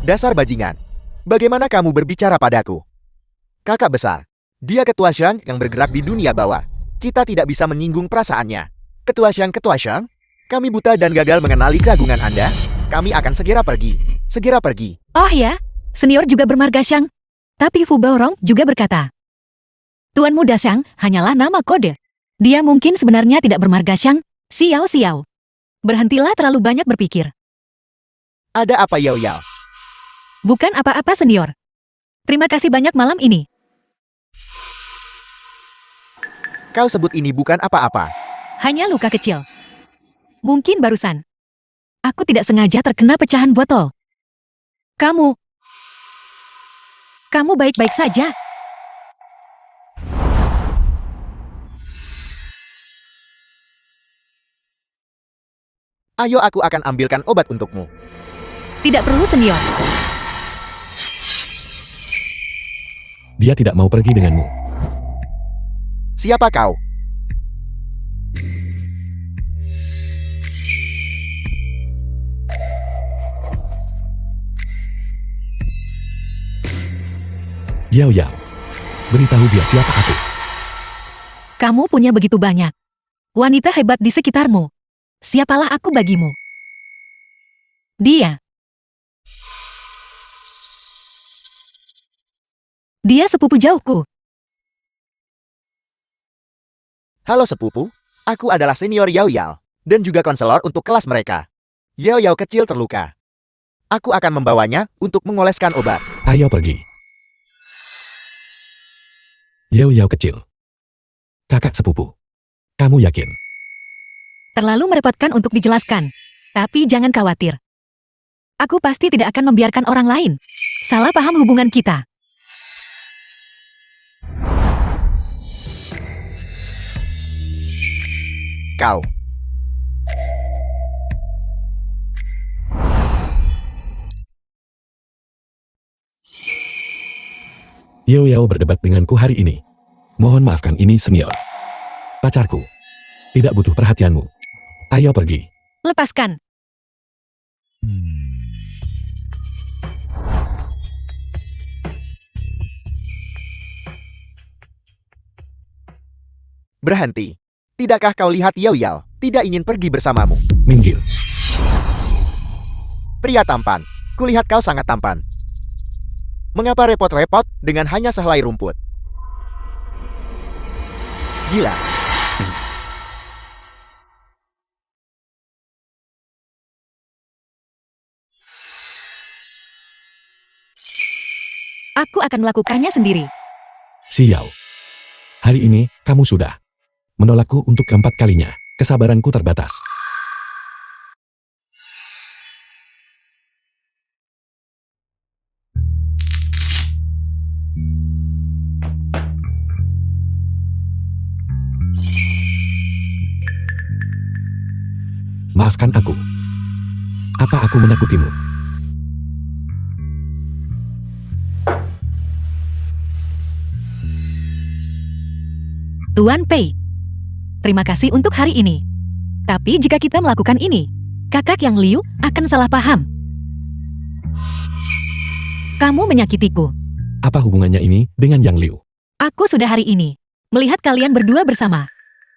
Dasar bajingan. Bagaimana kamu berbicara padaku? Kakak besar. Dia Ketua Shang yang bergerak di dunia bawah. Kita tidak bisa menyinggung perasaannya. Ketua Shang, kami buta dan gagal mengenali keraguan Anda. Kami akan segera pergi. Segera pergi. Oh ya, senior juga bermarga Shang. Tapi Fu Baorong juga berkata, Tuan Muda Shang hanyalah nama kode. Dia mungkin sebenarnya tidak bermarga Shang. Xiao Xiao. Berhentilah terlalu banyak berpikir. Ada apa Yao Yao? Bukan apa-apa senior. Terima kasih banyak malam ini. Kau sebut ini bukan apa-apa. Hanya luka kecil. Mungkin barusan. Aku tidak sengaja terkena pecahan botol. Kamu baik-baik saja. Ayo aku akan ambilkan obat untukmu. Tidak perlu senior. Dia tidak mau pergi denganmu. Siapa kau? Yao Yao. Beritahu dia siapa aku. Kamu punya begitu banyak wanita hebat di sekitarmu. Siapalah aku bagimu? Dia sepupu jauhku. Halo sepupu, aku adalah senior Yao Yao, dan juga konselor untuk kelas mereka. Yao Yao kecil terluka. Aku akan membawanya untuk mengoleskan obat. Ayo pergi. Yao Yao kecil. Kakak sepupu. Kamu yakin? Terlalu merepotkan untuk dijelaskan. Tapi jangan khawatir. Aku pasti tidak akan membiarkan orang lain salah paham hubungan kita. Kau. Yao Yao berdebat denganku hari ini. Mohon maafkan ini senior. Pacarku. Tidak butuh perhatianmu. Ayo pergi. Lepaskan. Berhenti. Tidakkah kau lihat Yao Yao tidak ingin pergi bersamamu? Minggir. Pria tampan. Kulihat kau sangat tampan. Mengapa repot-repot dengan hanya sehelai rumput? Gila. Aku akan melakukannya sendiri. Xiao. Hari ini, kamu sudah menolakku untuk keempat kalinya. Kesabaranku terbatas. Maafkan aku. Apa aku menakutimu? Tuan Pei. Terima kasih untuk hari ini. Tapi jika kita melakukan ini, kakak yang Liu akan salah paham. Kamu menyakitiku. Apa hubungannya ini dengan Yang Liu? Aku sudah hari ini melihat kalian berdua bersama.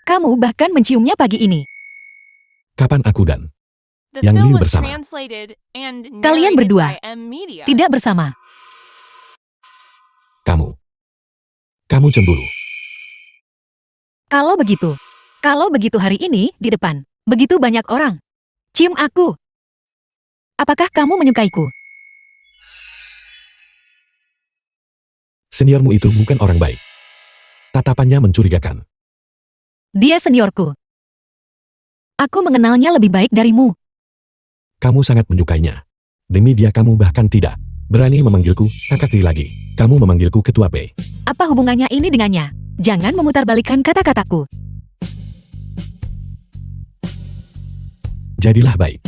Kamu bahkan menciumnya pagi ini. Kapan aku dan The Yang film Liu was bersama? translated and Kalian narrated berdua. by M Media. Tidak bersama. Kamu cemburu. Kalau begitu hari ini di depan begitu banyak orang cium aku. Apakah kamu menyukaiku? Seniormu itu bukan orang baik. Tatapannya mencurigakan. Dia seniorku. Aku mengenalnya lebih baik darimu. Kamu sangat menyukainya. Demi dia kamu bahkan tidak berani memanggilku kakak Li lagi. Kamu memanggilku Ketua Pei. Apa hubungannya ini dengannya? Jangan memutarbalikkan kata-kataku. Jadilah baik.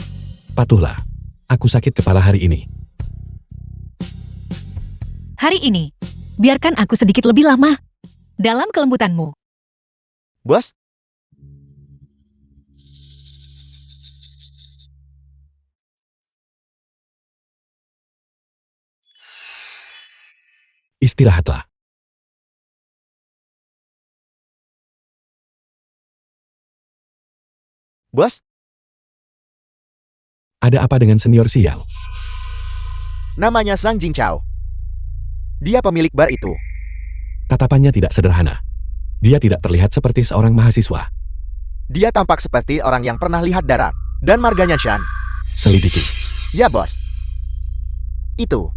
Patuhlah. Aku sakit kepala hari ini. Hari ini, biarkan aku sedikit lebih lama. Dalam kelembutanmu. Bos, Istirahatlah. bos, Ada apa dengan senior sial? namanya Sang Jingchao. Dia pemilik bar itu. Tatapannya tidak sederhana. Dia tidak terlihat seperti seorang mahasiswa. Dia tampak seperti orang yang pernah lihat darat. Dan marganya Shan. Selidiki. Ya bos. Itu.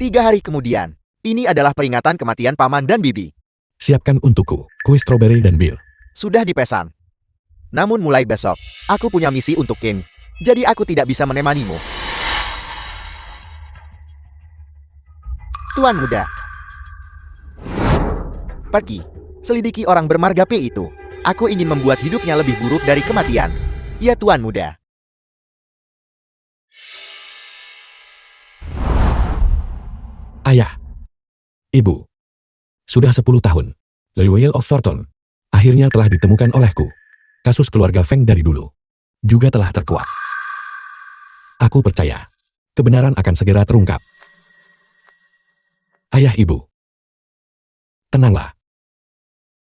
3 hari kemudian. Ini adalah peringatan kematian paman dan bibi. Siapkan untukku kue stroberi dan bir. Sudah dipesan. Namun mulai besok, aku punya misi untuk King. Jadi aku tidak bisa menemanimu. Tuan muda. Pergi. Selidiki orang bermarga P itu. Aku ingin membuat hidupnya lebih buruk dari kematian. Ya tuan muda. Ayah. Ibu. Sudah 10 tahun. The Whale of Thornton akhirnya telah ditemukan olehku. Kasus keluarga Feng dari dulu juga telah terkuak. Aku percaya kebenaran akan segera terungkap. Ayah ibu. Tenanglah.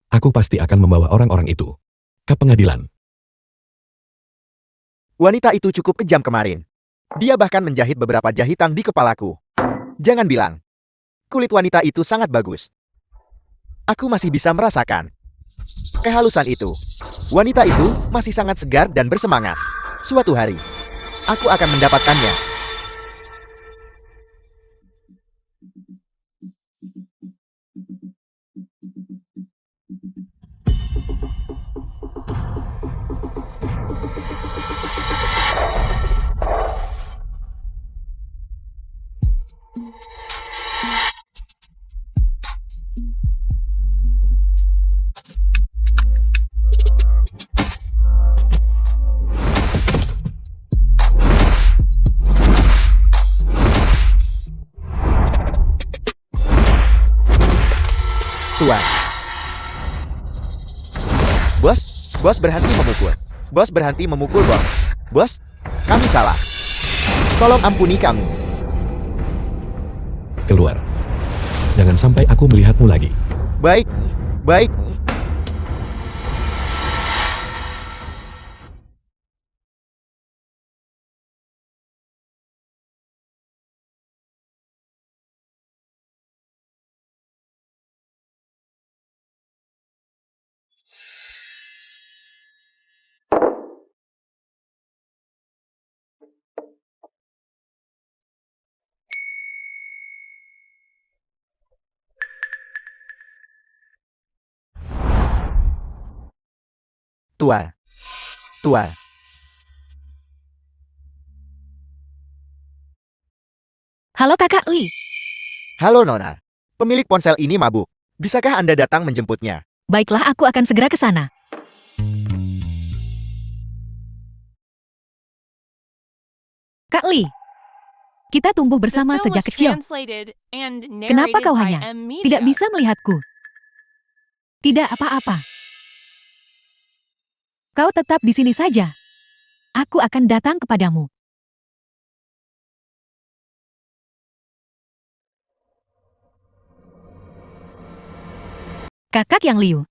Aku pasti akan membawa orang-orang itu ke pengadilan. Wanita itu cukup kejam kemarin. Dia bahkan menjahit beberapa jahitan di kepalaku. Jangan bilang. Kulit wanita itu sangat bagus. Aku masih bisa merasakan kehalusan itu. Wanita itu masih sangat segar dan bersemangat. Suatu hari, aku akan mendapatkannya. Tuan. Bos berhenti memukul. Bos berhenti memukul, bos. Bos, kami salah. Tolong ampuni kami. Keluar. Jangan sampai aku melihatmu lagi. Baik, baik. Tuan. Tuan. Halo kakak Li. Halo Nona. Pemilik ponsel ini mabuk. Bisakah Anda datang menjemputnya? Baiklah, aku akan segera ke sana. Kak Li, kita tumbuh bersama sejak kecil. Kenapa kau hanya tidak bisa melihatku? Tidak apa-apa. Kau tetap di sini saja. Aku akan datang kepadamu. Kakak yang Liu,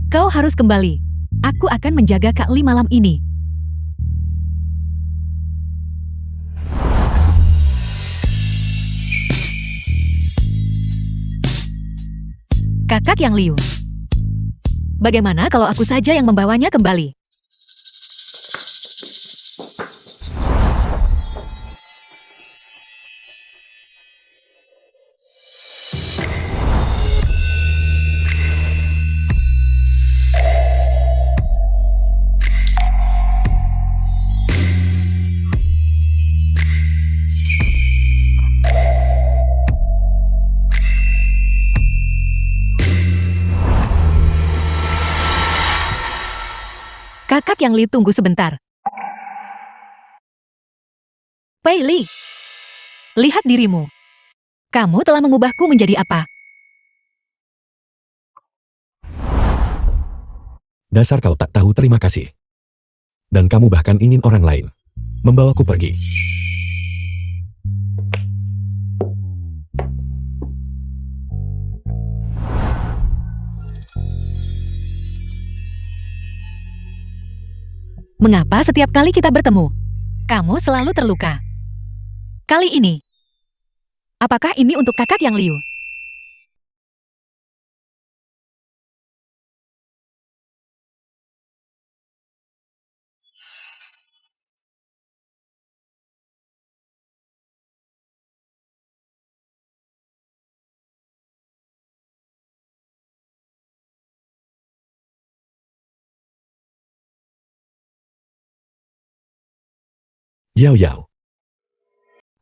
kau harus kembali. Aku akan menjaga Kak Li malam ini. Kakak yang Liu, bagaimana kalau aku saja yang membawanya kembali? Kakak Yang Li, tunggu sebentar. Pei Li, lihat dirimu. Kamu telah mengubahku menjadi apa? Dasar kau tak tahu terima kasih. Dan kamu bahkan ingin orang lain membawaku pergi. Mengapa setiap kali kita bertemu, kamu selalu terluka? Kali ini, apakah ini untuk Kakak Yang Liu? Yao Yao.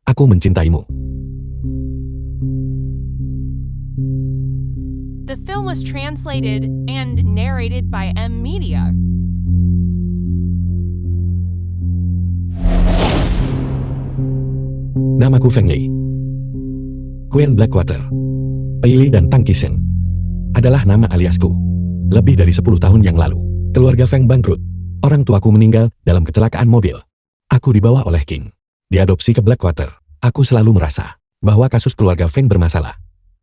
Aku mencintaimu. The film was translated and narrated by M Media. Namaku Feng Li. Queen Blackwater. Pei Li dan Tang Qishen adalah nama aliasku. Lebih dari 10 tahun yang lalu, keluarga Feng bangkrut. Orang tuaku meninggal dalam kecelakaan mobil. Aku dibawa oleh King. Diadopsi ke Blackwater. Aku selalu merasa bahwa kasus keluarga Feng bermasalah.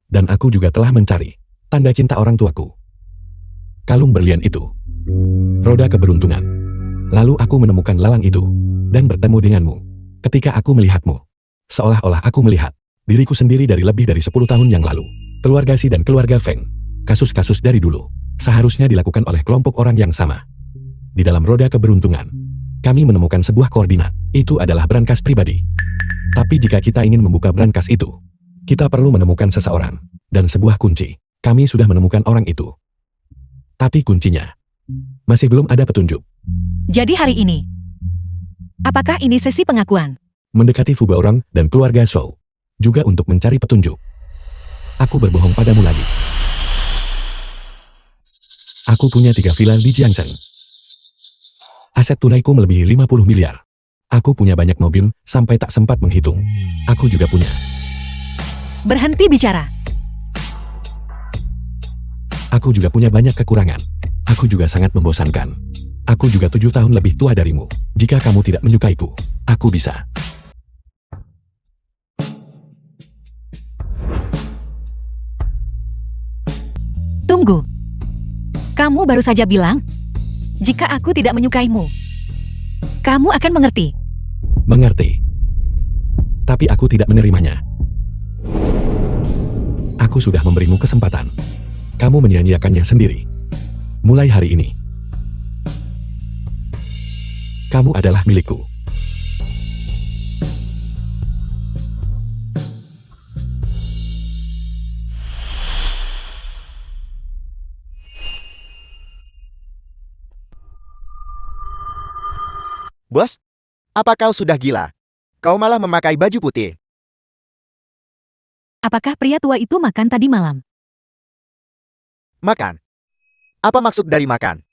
Dan aku juga telah mencari tanda cinta orang tuaku. Kalung berlian itu. Roda keberuntungan. Lalu aku menemukan lalang itu. Dan bertemu denganmu. Ketika aku melihatmu, seolah-olah aku melihat diriku sendiri dari lebih dari 10 tahun yang lalu. Keluarga Si dan keluarga Feng. Kasus-kasus dari dulu seharusnya dilakukan oleh kelompok orang yang sama. Di dalam roda keberuntungan, kami menemukan sebuah koordinat. Itu adalah brankas pribadi. Tapi jika kita ingin membuka brankas itu, kita perlu menemukan seseorang dan sebuah kunci. Kami sudah menemukan orang itu. Tapi kuncinya masih belum ada petunjuk. Jadi hari ini, apakah ini sesi pengakuan? Mendekati Fubaorong dan keluarga Shou, juga untuk mencari petunjuk. Aku berbohong padamu lagi. Aku punya 3 villa di Jiangcheng. Aset tunaiku melebihi 50 miliar. Aku punya banyak mobil, sampai tak sempat menghitung. Aku juga punya. Berhenti bicara. Aku juga punya banyak kekurangan. Aku juga sangat membosankan. Aku juga 7 tahun lebih tua darimu. Jika kamu tidak menyukaiku, aku bisa. Tunggu. Kamu baru saja bilang, jika aku tidak menyukaimu, kamu akan mengerti. Mengerti. Tapi aku tidak menerimanya. Aku sudah memberimu kesempatan. Kamu menyia-nyiakannya sendiri. Mulai hari ini, kamu adalah milikku. Bos, apa kau sudah gila? Kau malah memakai baju putih. Apakah pria tua itu makan tadi malam? Makan? Apa maksud dari makan?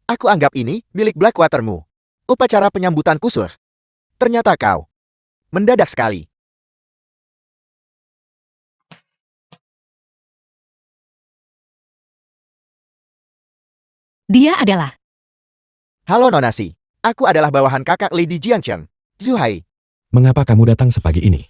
Aku anggap ini milik Blackwatermu. Upacara penyambutan khusus. Ternyata kau mendadak sekali. Dia adalah. Halo Nonasi. Aku adalah bawahan kakak Li di Jiangcheng, Zuhai. Mengapa kamu datang sepagi ini?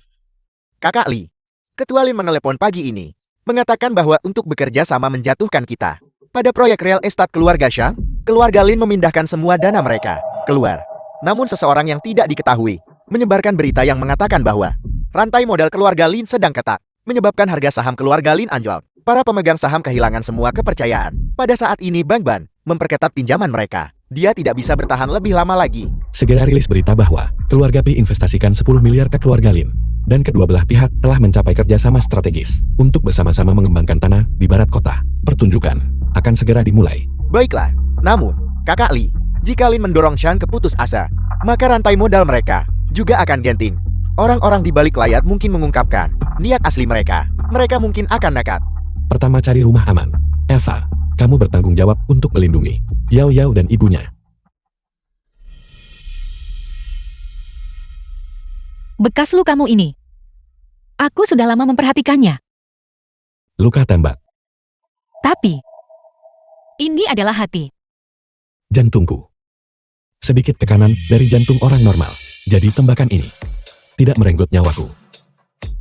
Kakak Li, Ketua Lin menelepon pagi ini, mengatakan bahwa untuk bekerja sama menjatuhkan kita. Pada proyek real estate keluarga Shang, keluarga Lin memindahkan semua dana mereka keluar. Namun seseorang yang tidak diketahui menyebarkan berita yang mengatakan bahwa rantai modal keluarga Lin sedang ketat, menyebabkan harga saham keluarga Lin anjlok. Para pemegang saham kehilangan semua kepercayaan. Pada saat ini Bank Ban memperketat pinjaman mereka. Dia tidak bisa bertahan lebih lama lagi. Segera rilis berita bahwa keluarga Pi investasikan 10 miliar ke keluarga Lin. Dan kedua belah pihak telah mencapai kerjasama strategis untuk bersama-sama mengembangkan tanah di barat kota. Pertunjukan akan segera dimulai. Baiklah, namun, Kakak Lee, jika Lin mendorong Shan ke putus asa, maka rantai modal mereka juga akan genting. Orang-orang di balik layar mungkin mengungkapkan niat asli mereka. Mereka mungkin akan nekat. Pertama, cari rumah aman. Eva, kamu bertanggung jawab untuk melindungi Yao Yao dan ibunya. Bekas lukamu ini. Aku sudah lama memperhatikannya. Luka tembak. Tapi, ini adalah hati. Jantungku. Sedikit tekanan dari jantung orang normal. Jadi tembakan ini tidak merenggut nyawaku.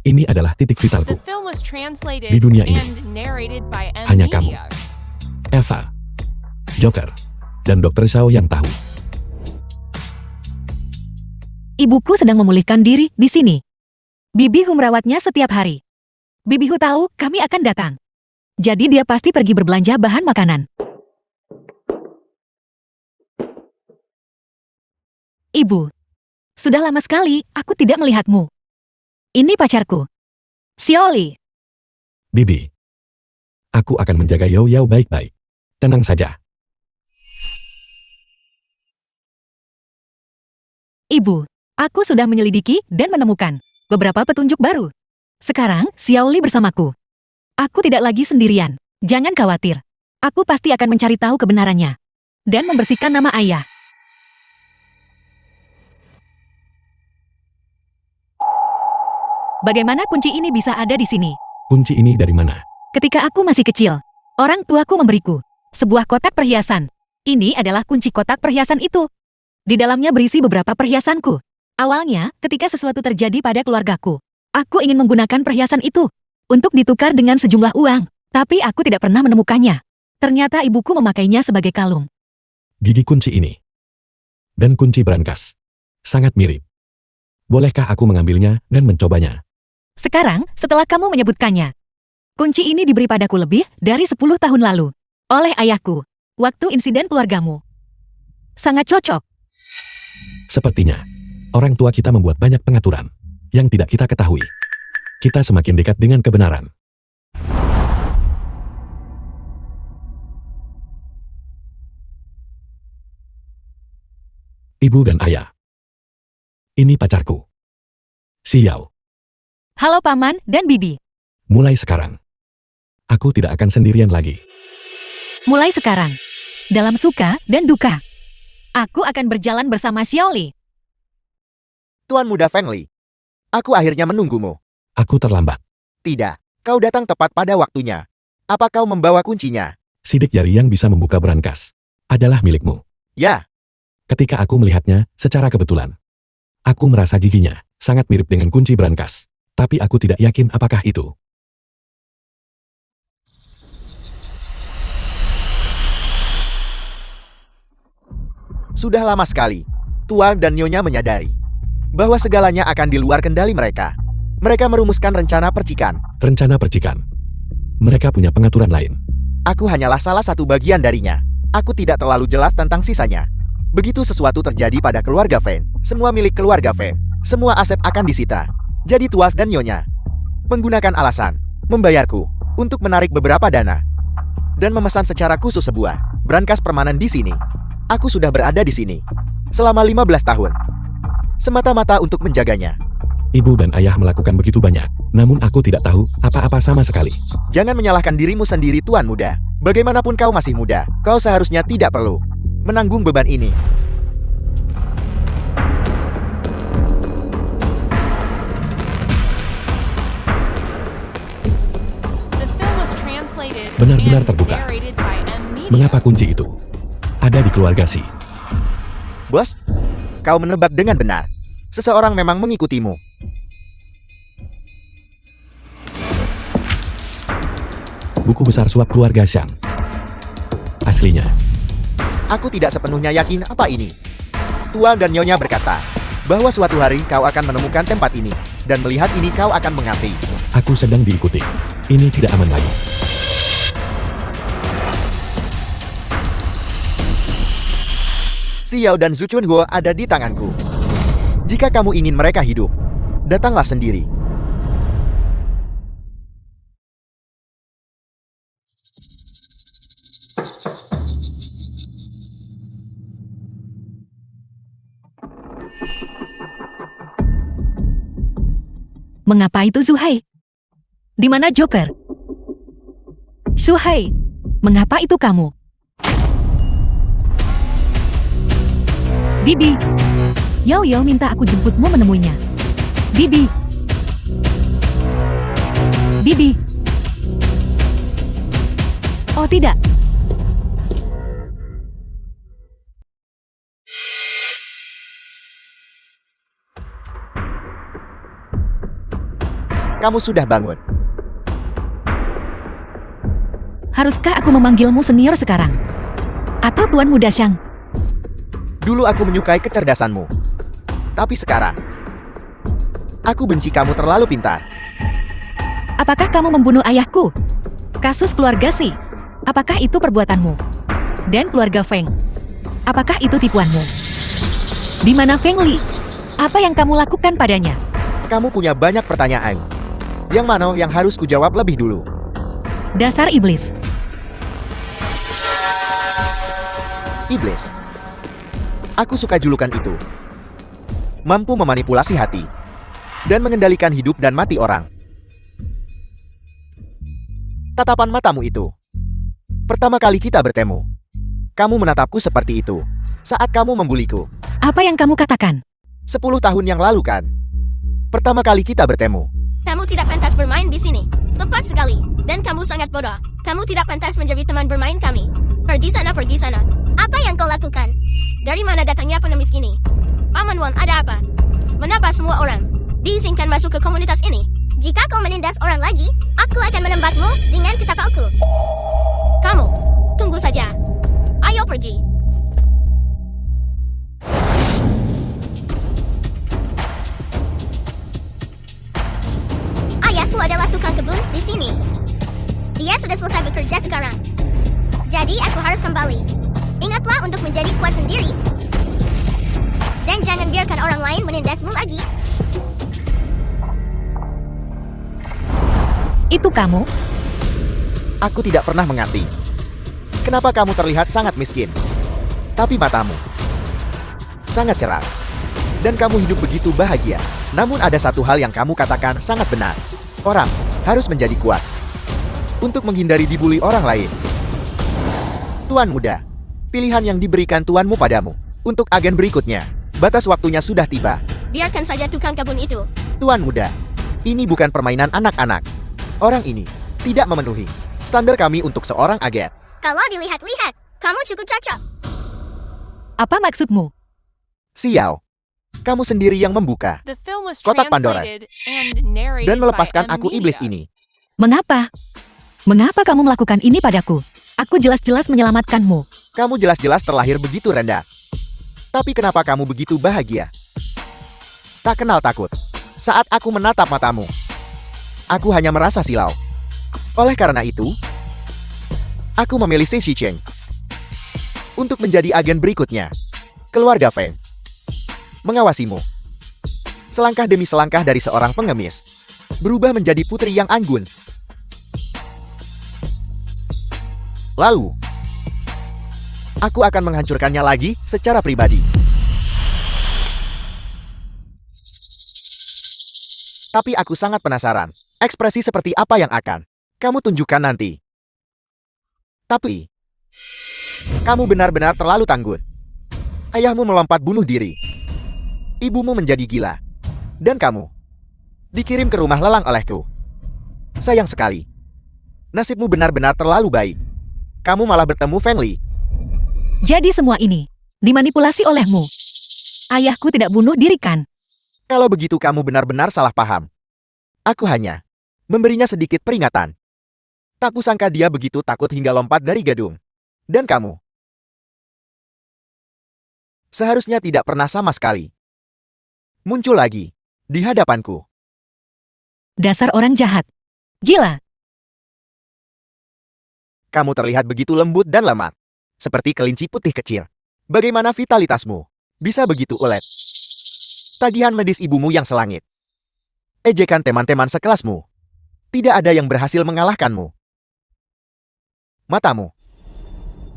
Ini adalah titik The vitalku. film was translated Di dunia ini, and narrated by M hanya kamu, Media. Eva, Joker, dan Dr. Xiao yang tahu. Ibuku sedang memulihkan diri di sini. Bibi Hu merawatnya setiap hari. Bibi Hu tahu kami akan datang. Jadi dia pasti pergi berbelanja bahan makanan. Ibu, sudah lama sekali aku tidak melihatmu. Ini pacarku, Xiaoli. Bibi, aku akan menjaga Yao Yao baik-baik. Tenang saja. Ibu, aku sudah menyelidiki dan menemukan beberapa petunjuk baru. Sekarang, Xiaoli bersamaku. Aku tidak lagi sendirian. Jangan khawatir. Aku pasti akan mencari tahu kebenarannya. Dan membersihkan nama ayah. Bagaimana kunci ini bisa ada di sini? Kunci ini dari mana? Ketika aku masih kecil, orang tuaku memberiku sebuah kotak perhiasan. Ini adalah kunci kotak perhiasan itu. Di dalamnya berisi beberapa perhiasanku. Awalnya, ketika sesuatu terjadi pada keluargaku, aku ingin menggunakan perhiasan itu untuk ditukar dengan sejumlah uang, tapi aku tidak pernah menemukannya. Ternyata ibuku memakainya sebagai kalung. Gigi kunci ini dan kunci brankas sangat mirip. Bolehkah aku mengambilnya dan mencobanya? Sekarang, setelah kamu menyebutkannya, kunci ini diberi padaku lebih dari 10 tahun lalu oleh ayahku, waktu insiden keluargamu. Sangat cocok. Sepertinya, orang tua kita membuat banyak pengaturan yang tidak kita ketahui. Kita semakin dekat dengan kebenaran. Ibu dan ayah. Ini pacarku, Xiao. Halo Paman dan Bibi. Mulai sekarang, aku tidak akan sendirian lagi. Mulai sekarang, dalam suka dan duka, aku akan berjalan bersama Xiaoli. Tuan Muda Feng Li, aku akhirnya menunggumu. Aku terlambat. Tidak, kau datang tepat pada waktunya. Apa kau membawa kuncinya? Sidik jari yang bisa membuka brankas adalah milikmu. Ya, Ketika aku melihatnya secara kebetulan, aku merasa giginya sangat mirip dengan kunci brankas. Tapi aku tidak yakin apakah itu. sudah lama sekali, Tuan dan Nyonya menyadari bahwa segalanya akan di luar kendali mereka. Mereka merumuskan rencana percikan. Rencana percikan. Mereka punya pengaturan lain. Aku hanyalah salah satu bagian darinya. Aku tidak terlalu jelas tentang sisanya. Begitu sesuatu terjadi pada keluarga Fen, semua milik keluarga Fen, semua aset akan disita. Jadi Tuan dan Nyonya menggunakan alasan membayarku untuk menarik beberapa dana dan memesan secara khusus sebuah brankas permanen di sini. Aku sudah berada di sini selama 15 tahun, semata-mata untuk menjaganya. Ibu dan ayah melakukan begitu banyak, namun aku tidak tahu apa-apa sama sekali. Jangan menyalahkan dirimu sendiri, Tuan Muda. Bagaimanapun kau masih muda, kau seharusnya tidak perlu menanggung beban ini. The film was translated Benar-benar and terbuka. narrated by M Media. Mengapa kunci itu ada di keluarga Si? Bos, kau menebak dengan benar. Seseorang memang mengikutimu. Buku besar suap keluarga Xiang. Aslinya, Aku tidak sepenuhnya yakin apa ini. Tuan dan Nyonya berkata bahwa suatu hari kau akan menemukan tempat ini, dan melihat ini kau akan mengerti. aku sedang diikuti. Ini tidak aman lagi. Xiao dan Zhu Chunhuo ada di tanganku. Jika kamu ingin mereka hidup, datanglah sendiri. Mengapa itu Suhai? Di mana Joker? Suhai, mengapa itu kamu? Bibi, Yao Yao minta aku jemputmu menemuinya. Bibi. Bibi. Oh tidak. Kamu sudah bangun. Haruskah aku memanggilmu senior sekarang? Atau Tuan Muda Shang? Dulu aku menyukai kecerdasanmu. Tapi sekarang, aku benci kamu terlalu pintar. Apakah kamu membunuh ayahku? Kasus keluarga Si. Apakah itu perbuatanmu? Dan keluarga Feng. Apakah itu tipuanmu? Di mana Feng Li? Apa yang kamu lakukan padanya? Kamu punya banyak pertanyaan. Yang mana yang harus kujawab lebih dulu? Dasar iblis. Iblis. Aku suka julukan itu. Mampu memanipulasi hati. Dan mengendalikan hidup dan mati orang. Tatapan matamu itu. Pertama kali kita bertemu. Kamu menatapku seperti itu. Saat kamu membuliku. Apa yang kamu katakan? 10 tahun yang lalu kan? Pertama kali kita bertemu. Kamu tidak pantas bermain di sini. Tepat sekali. Dan kamu sangat bodoh. Kamu tidak pantas menjadi teman bermain kami. Pergi sana, pergi sana. Apa yang kau lakukan? Dari mana datangnya pengemis ini? Paman Wan, ada apa? Mengapa semua orang diizinkan masuk ke komunitas ini? Jika kau menindas orang lagi, aku akan menembakmu dengan ketapelku. Kamu, tunggu saja. Ayo pergi. Ayahku adalah tukang kebun di sini. Dia sudah selesai bekerja sekarang. Jadi aku harus kembali. Ingatlah untuk menjadi kuat sendiri. Dan jangan biarkan orang lain menindasmu lagi. Itu kamu? Aku tidak pernah mengerti. Kenapa kamu terlihat sangat miskin? Tapi matamu sangat cerah. Dan kamu hidup begitu bahagia. Namun ada satu hal yang kamu katakan sangat benar. Orang harus menjadi kuat. Untuk menghindari dibully orang lain. Tuan muda, pilihan yang diberikan tuanmu padamu. Untuk agen berikutnya, batas waktunya sudah tiba. Biarkan saja tukang kebun itu. Tuan muda, ini bukan permainan anak-anak. Orang ini tidak memenuhi standar kami untuk seorang agen. Kalau dilihat-lihat, kamu cukup cocok. Apa maksudmu? Xiao, kamu sendiri yang membuka The film was Kotak Pandora. translated and narrated dan melepaskan by aku M iblis Media. ini. Mengapa? Mengapa kamu melakukan ini padaku? Aku jelas-jelas menyelamatkanmu. Kamu jelas-jelas terlahir begitu rendah. Tapi kenapa kamu begitu bahagia? Tak kenal takut. Saat aku menatap matamu, aku hanya merasa silau. Oleh karena itu, aku memilih Si Shicheng untuk menjadi agen berikutnya. Keluarga Feng mengawasimu. Selangkah demi selangkah dari seorang pengemis, berubah menjadi putri yang anggun. Lalu, aku akan menghancurkannya lagi secara pribadi. Tapi aku sangat penasaran, ekspresi seperti apa yang akan kamu tunjukkan nanti. Tapi, kamu benar-benar terlalu tangguh. Ayahmu melompat bunuh diri. Ibumu menjadi gila. Dan kamu dikirim ke rumah lelang olehku. Sayang sekali. Nasibmu benar-benar terlalu baik. Kamu malah bertemu Feng Li. Jadi semua ini dimanipulasi olehmu. Ayahku tidak bunuh diri kan? Kalau begitu kamu benar-benar salah paham. Aku hanya memberinya sedikit peringatan. Tak kusangka dia begitu takut hingga lompat dari gedung. Dan kamu seharusnya tidak pernah sama sekali muncul lagi di hadapanku. Dasar orang jahat. Gila. Kamu terlihat begitu lembut dan lemah. Seperti kelinci putih kecil. Bagaimana vitalitasmu bisa begitu ulet? Tagihan medis ibumu yang selangit. Ejekan teman-teman sekelasmu. Tidak ada yang berhasil mengalahkanmu. Matamu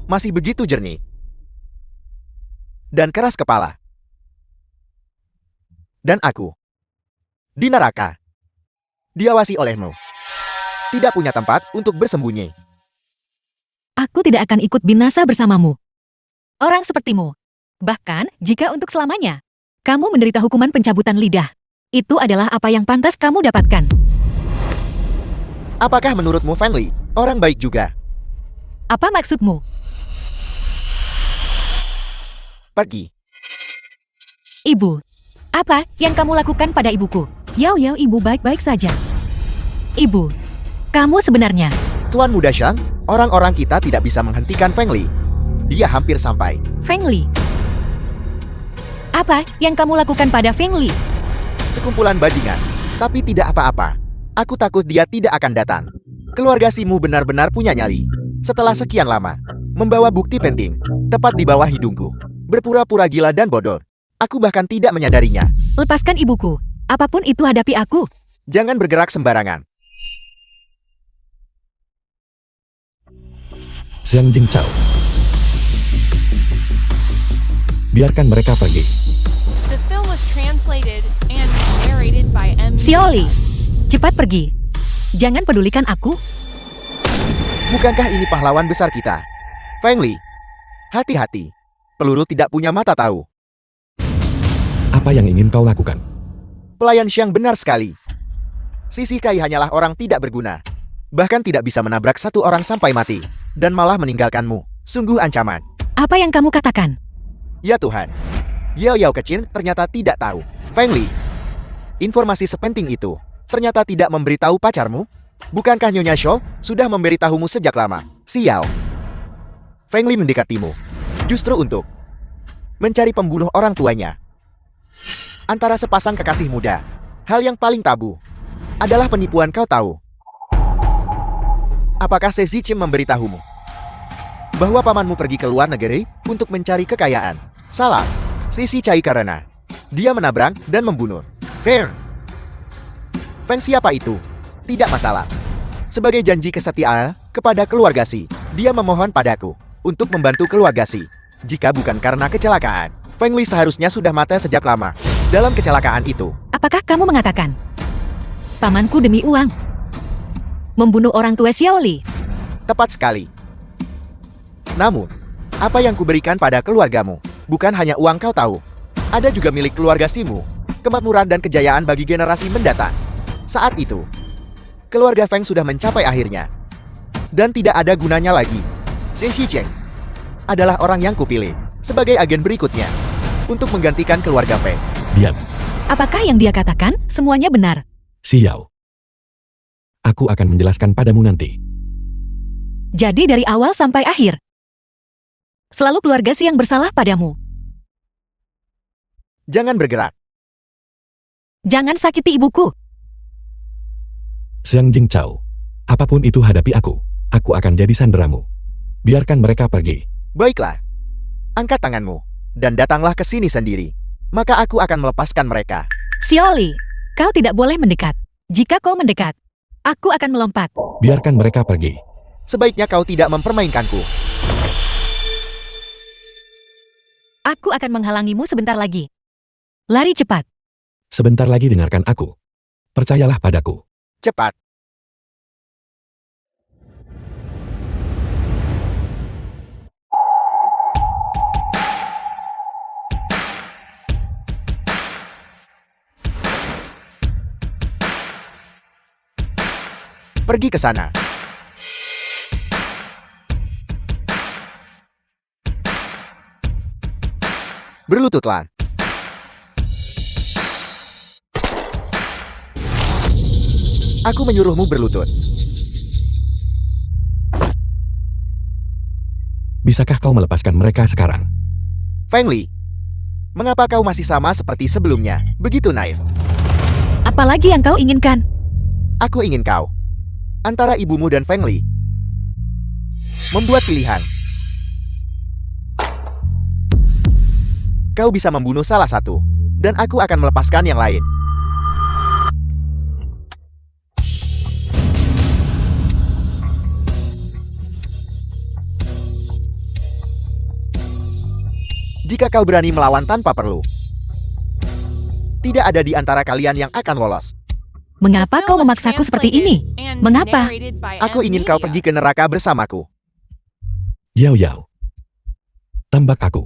masih begitu jernih. Dan keras kepala. Dan aku di neraka. Diawasi olehmu. Tidak punya tempat untuk bersembunyi. Aku tidak akan ikut binasa bersamamu. Orang sepertimu. Bahkan, jika untuk selamanya, kamu menderita hukuman pencabutan lidah. Itu adalah apa yang pantas kamu dapatkan. Apakah menurutmu Feng Li orang baik juga? Apa maksudmu? Pergi. Ibu, apa yang kamu lakukan pada ibuku? Yao, ibu baik-baik saja. Ibu, kamu sebenarnya... Tuan Muda Shang, orang-orang kita tidak bisa menghentikan Feng Li. Dia hampir sampai. Feng Li. Apa yang kamu lakukan pada Feng Li? Sekumpulan bajingan, tapi tidak apa-apa. Aku takut dia tidak akan datang. Keluarga Simu benar-benar punya nyali. Setelah sekian lama, membawa bukti penting, tepat di bawah hidungku. Berpura-pura gila dan bodoh. Aku bahkan tidak menyadarinya. Lepaskan ibuku. Apapun itu hadapi aku. Jangan bergerak sembarangan. Xiang Jingzhao. Biarkan mereka pergi. The film was translated and narrated by M. Xiaoli, cepat pergi. Jangan pedulikan aku. Bukankah ini pahlawan besar kita? Feng Li, hati-hati. Peluru tidak punya mata tahu. Apa yang ingin kau lakukan? Pelayan Xiang benar sekali. Sisi Kai hanyalah orang tidak berguna. Bahkan tidak bisa menabrak satu orang sampai mati. Dan malah meninggalkanmu. Sungguh ancaman. Apa yang kamu katakan? Ya Tuhan. Yao kecil ternyata tidak tahu. Feng Li, informasi sepenting itu ternyata tidak memberitahu pacarmu? Bukankah Nyonya Shou sudah memberitahumu sejak lama? Xiao. Feng Li mendekatimu. Justru untuk mencari pembunuh orang tuanya. Antara sepasang kekasih muda, hal yang paling tabu adalah penipuan, kau tahu. Apakah Se Ziqing memberitahumu bahwa pamanmu pergi ke luar negeri untuk mencari kekayaan? Salah, Sisi Cai karena dia menabrak dan membunuh. Fair. Feng siapa itu? Tidak masalah. Sebagai janji kesetiaan kepada keluarga Si, dia memohon padaku untuk membantu keluarga Si. Jika bukan karena kecelakaan, Feng Li seharusnya sudah mati sejak lama. Dalam kecelakaan itu, Apakah kamu mengatakan pamanku demi uang membunuh orang tua Xiaoli? tepat sekali. Namun, apa yang kuberikan pada keluargamu bukan hanya uang, kau tahu. Ada juga milik keluarga Simu, kemakmuran dan kejayaan bagi generasi mendatang. Saat itu, keluarga Feng sudah mencapai akhirnya. Dan tidak ada gunanya lagi. Shen Xicheng adalah orang yang kupilih sebagai agen berikutnya untuk menggantikan keluarga Feng. Diam. Apakah yang dia katakan semuanya benar? Xiao. Aku akan menjelaskan padamu nanti. Jadi dari awal sampai akhir, selalu keluarga Si yang bersalah padamu. Jangan bergerak. Jangan sakiti ibuku. Xiang Jingzhao. Apapun itu hadapi aku. Aku akan jadi sanderamu. Biarkan mereka pergi. Baiklah. Angkat tanganmu dan datanglah ke sini sendiri. Maka aku akan melepaskan mereka. Xiaoli, kau tidak boleh mendekat. Jika kau mendekat, aku akan melompat. Biarkan mereka pergi. Sebaiknya kau tidak mempermainkanku. Aku akan menghalangimu sebentar lagi. Lari cepat. Sebentar lagi dengarkan aku. Percayalah padaku. Cepat. Pergi ke sana. Berlututlah. Aku menyuruhmu berlutut. Bisakah kau melepaskan mereka sekarang? Feng Li, mengapa kau masih sama seperti sebelumnya? Begitu naif. Apalagi yang kau inginkan? Aku ingin kau antara ibumu dan Feng Li membuat pilihan. Kau bisa membunuh salah satu, dan aku akan melepaskan yang lain. Jika kau berani melawan tanpa perlu. Tidak ada di antara kalian yang akan lolos. Mengapa kau memaksaku seperti ini? Mengapa? Aku ingin kau pergi ke neraka bersamaku. Yao Yao. Tembak aku.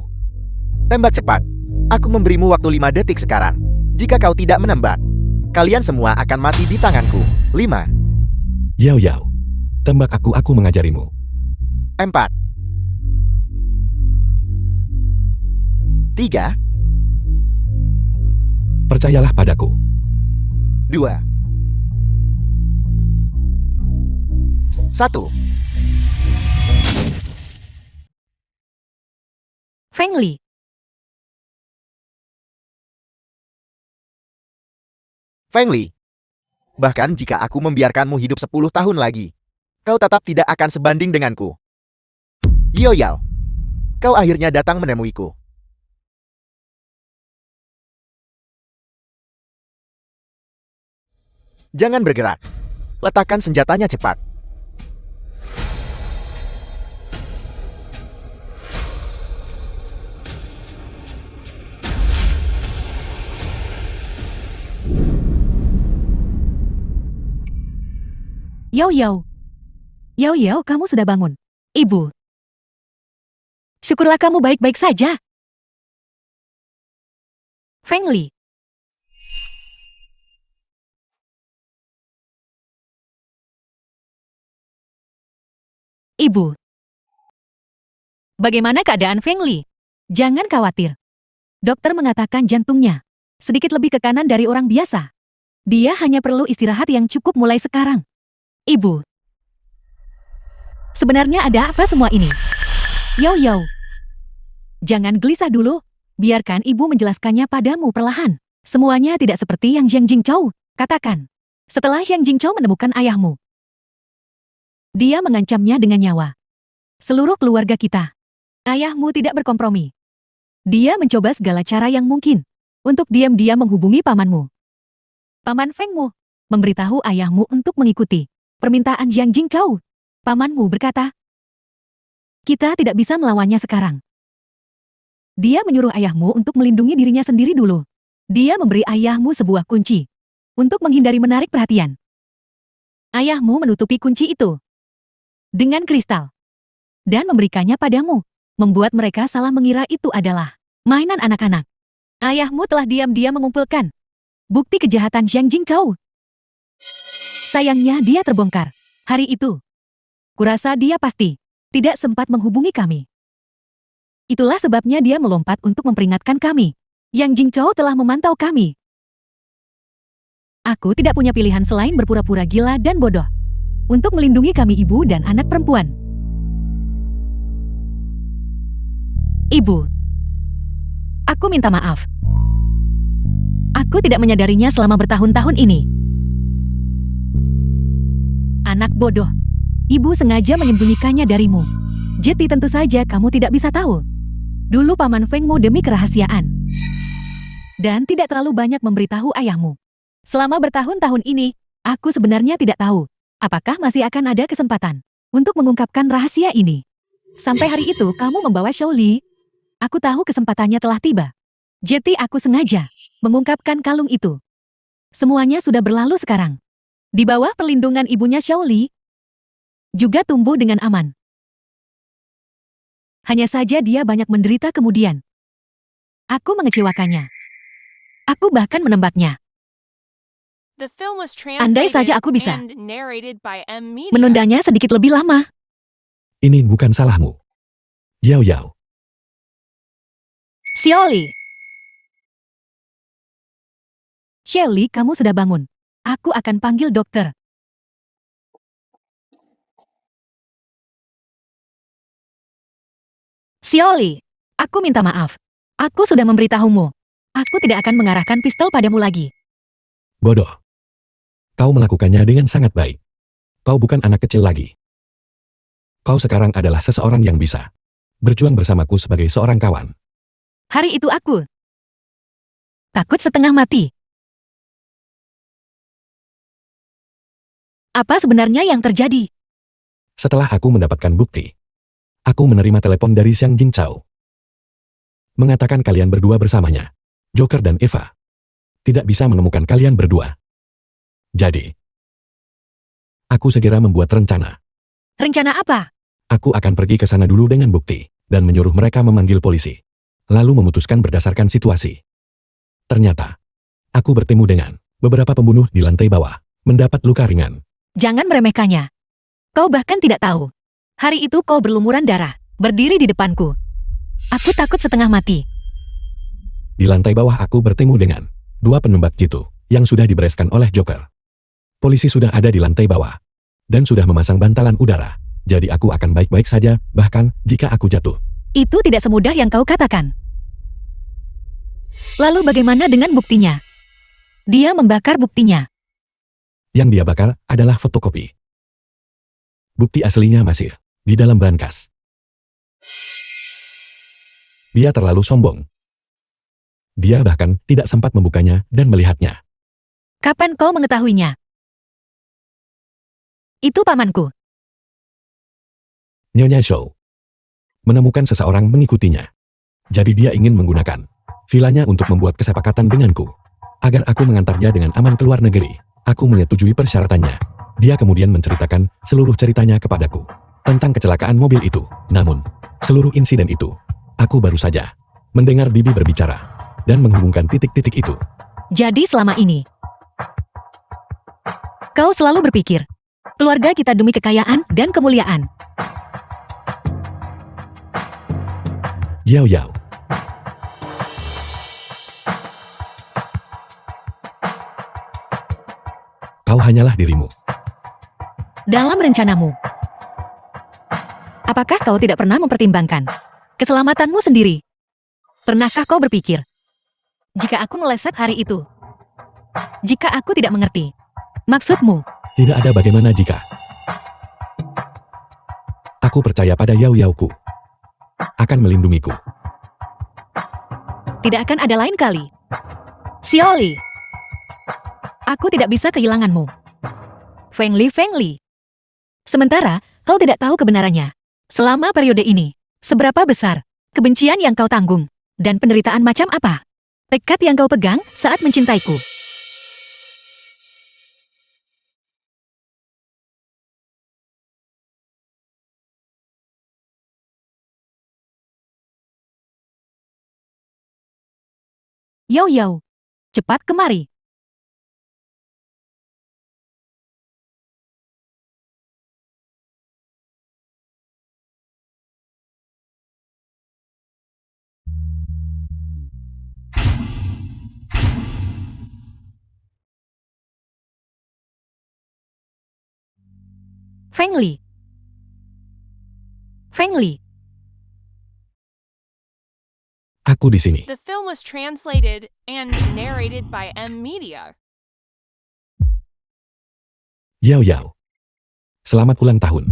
Tembak cepat. Aku memberimu waktu 5 detik sekarang. Jika kau tidak menembak, kalian semua akan mati di tanganku. 5, Yao Yao. Tembak aku mengajarimu. 4, 3, Percayalah padaku. 2, 1. Feng Li. Feng Li. Bahkan jika aku membiarkanmu hidup 10 tahun lagi, kau tetap tidak akan sebanding denganku. Yao Yao. Kau akhirnya datang menemuiku. Jangan bergerak. Letakkan senjatanya cepat. Yao Yao. Yao Yao, kamu sudah bangun. Ibu. Syukurlah kamu baik-baik saja. Feng Li. Ibu. Bagaimana keadaan Feng Li? Jangan khawatir. Dokter mengatakan jantungnya sedikit lebih ke kanan dari orang biasa. Dia hanya perlu istirahat yang cukup mulai sekarang. Ibu. Sebenarnya ada apa semua ini? Yao Yao. Jangan gelisah dulu. Biarkan ibu menjelaskannya padamu perlahan. Semuanya tidak seperti yang Jiang Jingzhou katakan. Setelah Jiang Jingzhou menemukan ayahmu, dia mengancamnya dengan nyawa seluruh keluarga kita. Ayahmu tidak berkompromi. Dia mencoba segala cara yang mungkin untuk diam-diam menghubungi pamanmu. Paman Fengmu memberitahu ayahmu untuk mengikuti permintaan Jiang Jingzhou. Pamanmu berkata, kita tidak bisa melawannya sekarang. Dia menyuruh ayahmu untuk melindungi dirinya sendiri dulu. Dia memberi ayahmu sebuah kunci untuk menghindari menarik perhatian. Ayahmu menutupi kunci itu dengan kristal dan memberikannya padamu, membuat mereka salah mengira itu adalah mainan anak-anak. Ayahmu telah diam-diam mengumpulkan bukti kejahatan Jiang Jingzhou. Sayangnya dia terbongkar. Hari itu, kurasa dia pasti tidak sempat menghubungi kami. Itulah sebabnya dia melompat untuk memperingatkan kami. Jiang Jingzhou telah memantau kami. Aku tidak punya pilihan selain berpura-pura gila dan bodoh untuk melindungi kami ibu dan anak perempuan. Ibu, aku minta maaf. Aku tidak menyadarinya selama bertahun-tahun ini. Anak bodoh. Ibu sengaja menyembunyikannya darimu. Jadi tentu saja kamu tidak bisa tahu. Dulu paman Fengmu demi kerahasiaan. Dan tidak terlalu banyak memberitahu ayahmu. Selama bertahun-tahun ini, aku sebenarnya tidak tahu apakah masih akan ada kesempatan untuk mengungkapkan rahasia ini. Sampai hari itu kamu membawa Shaoli. Aku tahu kesempatannya telah tiba. Jadi aku sengaja mengungkapkan kalung itu. Semuanya sudah berlalu sekarang. Di bawah perlindungan ibunya Shaoli, juga tumbuh dengan aman. Hanya saja dia banyak menderita kemudian. Aku mengecewakannya. Aku bahkan menembaknya. Andai saja aku bisa menundanya sedikit lebih lama. Ini bukan salahmu. Yao Yao. Shaoli. Shaoli, kamu sudah bangun. Aku akan panggil dokter. Shaoli, aku minta maaf. Aku sudah memberitahumu. Aku tidak akan mengarahkan pistol padamu lagi. Bodoh. Kau melakukannya dengan sangat baik. Kau bukan anak kecil lagi. Kau sekarang adalah seseorang yang bisa berjuang bersamaku sebagai seorang kawan. Hari itu aku takut setengah mati. Apa sebenarnya yang terjadi? Setelah aku mendapatkan bukti, aku menerima telepon dari Jiang Jingzhou. Mengatakan kalian berdua bersamanya, Joker dan Eva. tidak bisa menemukan kalian berdua. Jadi, aku segera membuat rencana. Rencana apa? Aku akan pergi ke sana dulu dengan bukti, dan menyuruh mereka memanggil polisi. Lalu memutuskan berdasarkan situasi. Ternyata, aku bertemu dengan beberapa pembunuh di lantai bawah, mendapat luka ringan. Jangan meremehkannya. Kau bahkan tidak tahu. Hari itu kau berlumuran darah, berdiri di depanku. Aku takut setengah mati. Di lantai bawah aku bertemu dengan dua penembak jitu yang sudah dibereskan oleh Joker. Polisi sudah ada di lantai bawah dan sudah memasang bantalan udara. Jadi aku akan baik-baik saja, bahkan jika aku jatuh. Itu tidak semudah yang kau katakan. Lalu bagaimana dengan buktinya? Dia membakar buktinya. Yang dia bakar adalah fotokopi. Bukti aslinya masih di dalam brankas. Dia terlalu sombong. Dia bahkan tidak sempat membukanya dan melihatnya. Kapan kau mengetahuinya? Itu pamanku. Nyonya Show menemukan seseorang mengikutinya. Jadi dia ingin menggunakan vilanya untuk membuat kesepakatan denganku, agar aku mengantarnya dengan aman ke luar negeri. Aku menyetujui persyaratannya. Dia kemudian menceritakan seluruh ceritanya kepadaku tentang kecelakaan mobil itu. Namun, seluruh insiden itu, aku baru saja mendengar Bibi berbicara dan menghubungkan titik-titik itu. Jadi selama ini, kau selalu berpikir, keluarga kita demi kekayaan dan kemuliaan. Yao Yao. Kau hanyalah dirimu. Dalam rencanamu, apakah kau tidak pernah mempertimbangkan keselamatanmu sendiri? Pernahkah kau berpikir, jika aku meleset hari itu, jika aku tidak mengerti maksudmu? Tidak ada bagaimana jika. Aku percaya pada Yao Yaoku. Akan melindungiku. Tidak akan ada lain kali. Xiaoli, aku tidak bisa kehilanganmu. Feng Li. Sementara, kau tidak tahu kebenarannya. Selama periode ini, seberapa besar kebencian yang kau tanggung, dan penderitaan macam apa tekad yang kau pegang saat mencintaiku. Yao, cepat kemari. Feng Li. Aku di sini. The film was translated and narrated by M Media. Yao. Selamat ulang tahun.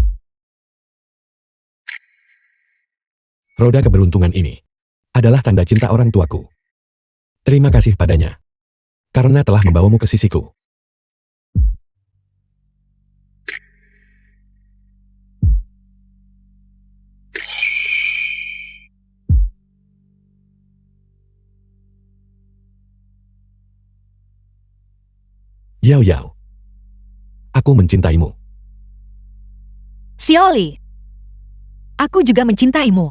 Roda keberuntungan ini adalah tanda cinta orang tuaku. Terima kasih padanya karena telah membawamu ke sisiku. Yao. Aku mencintaimu. Xiaoli, aku juga mencintaimu.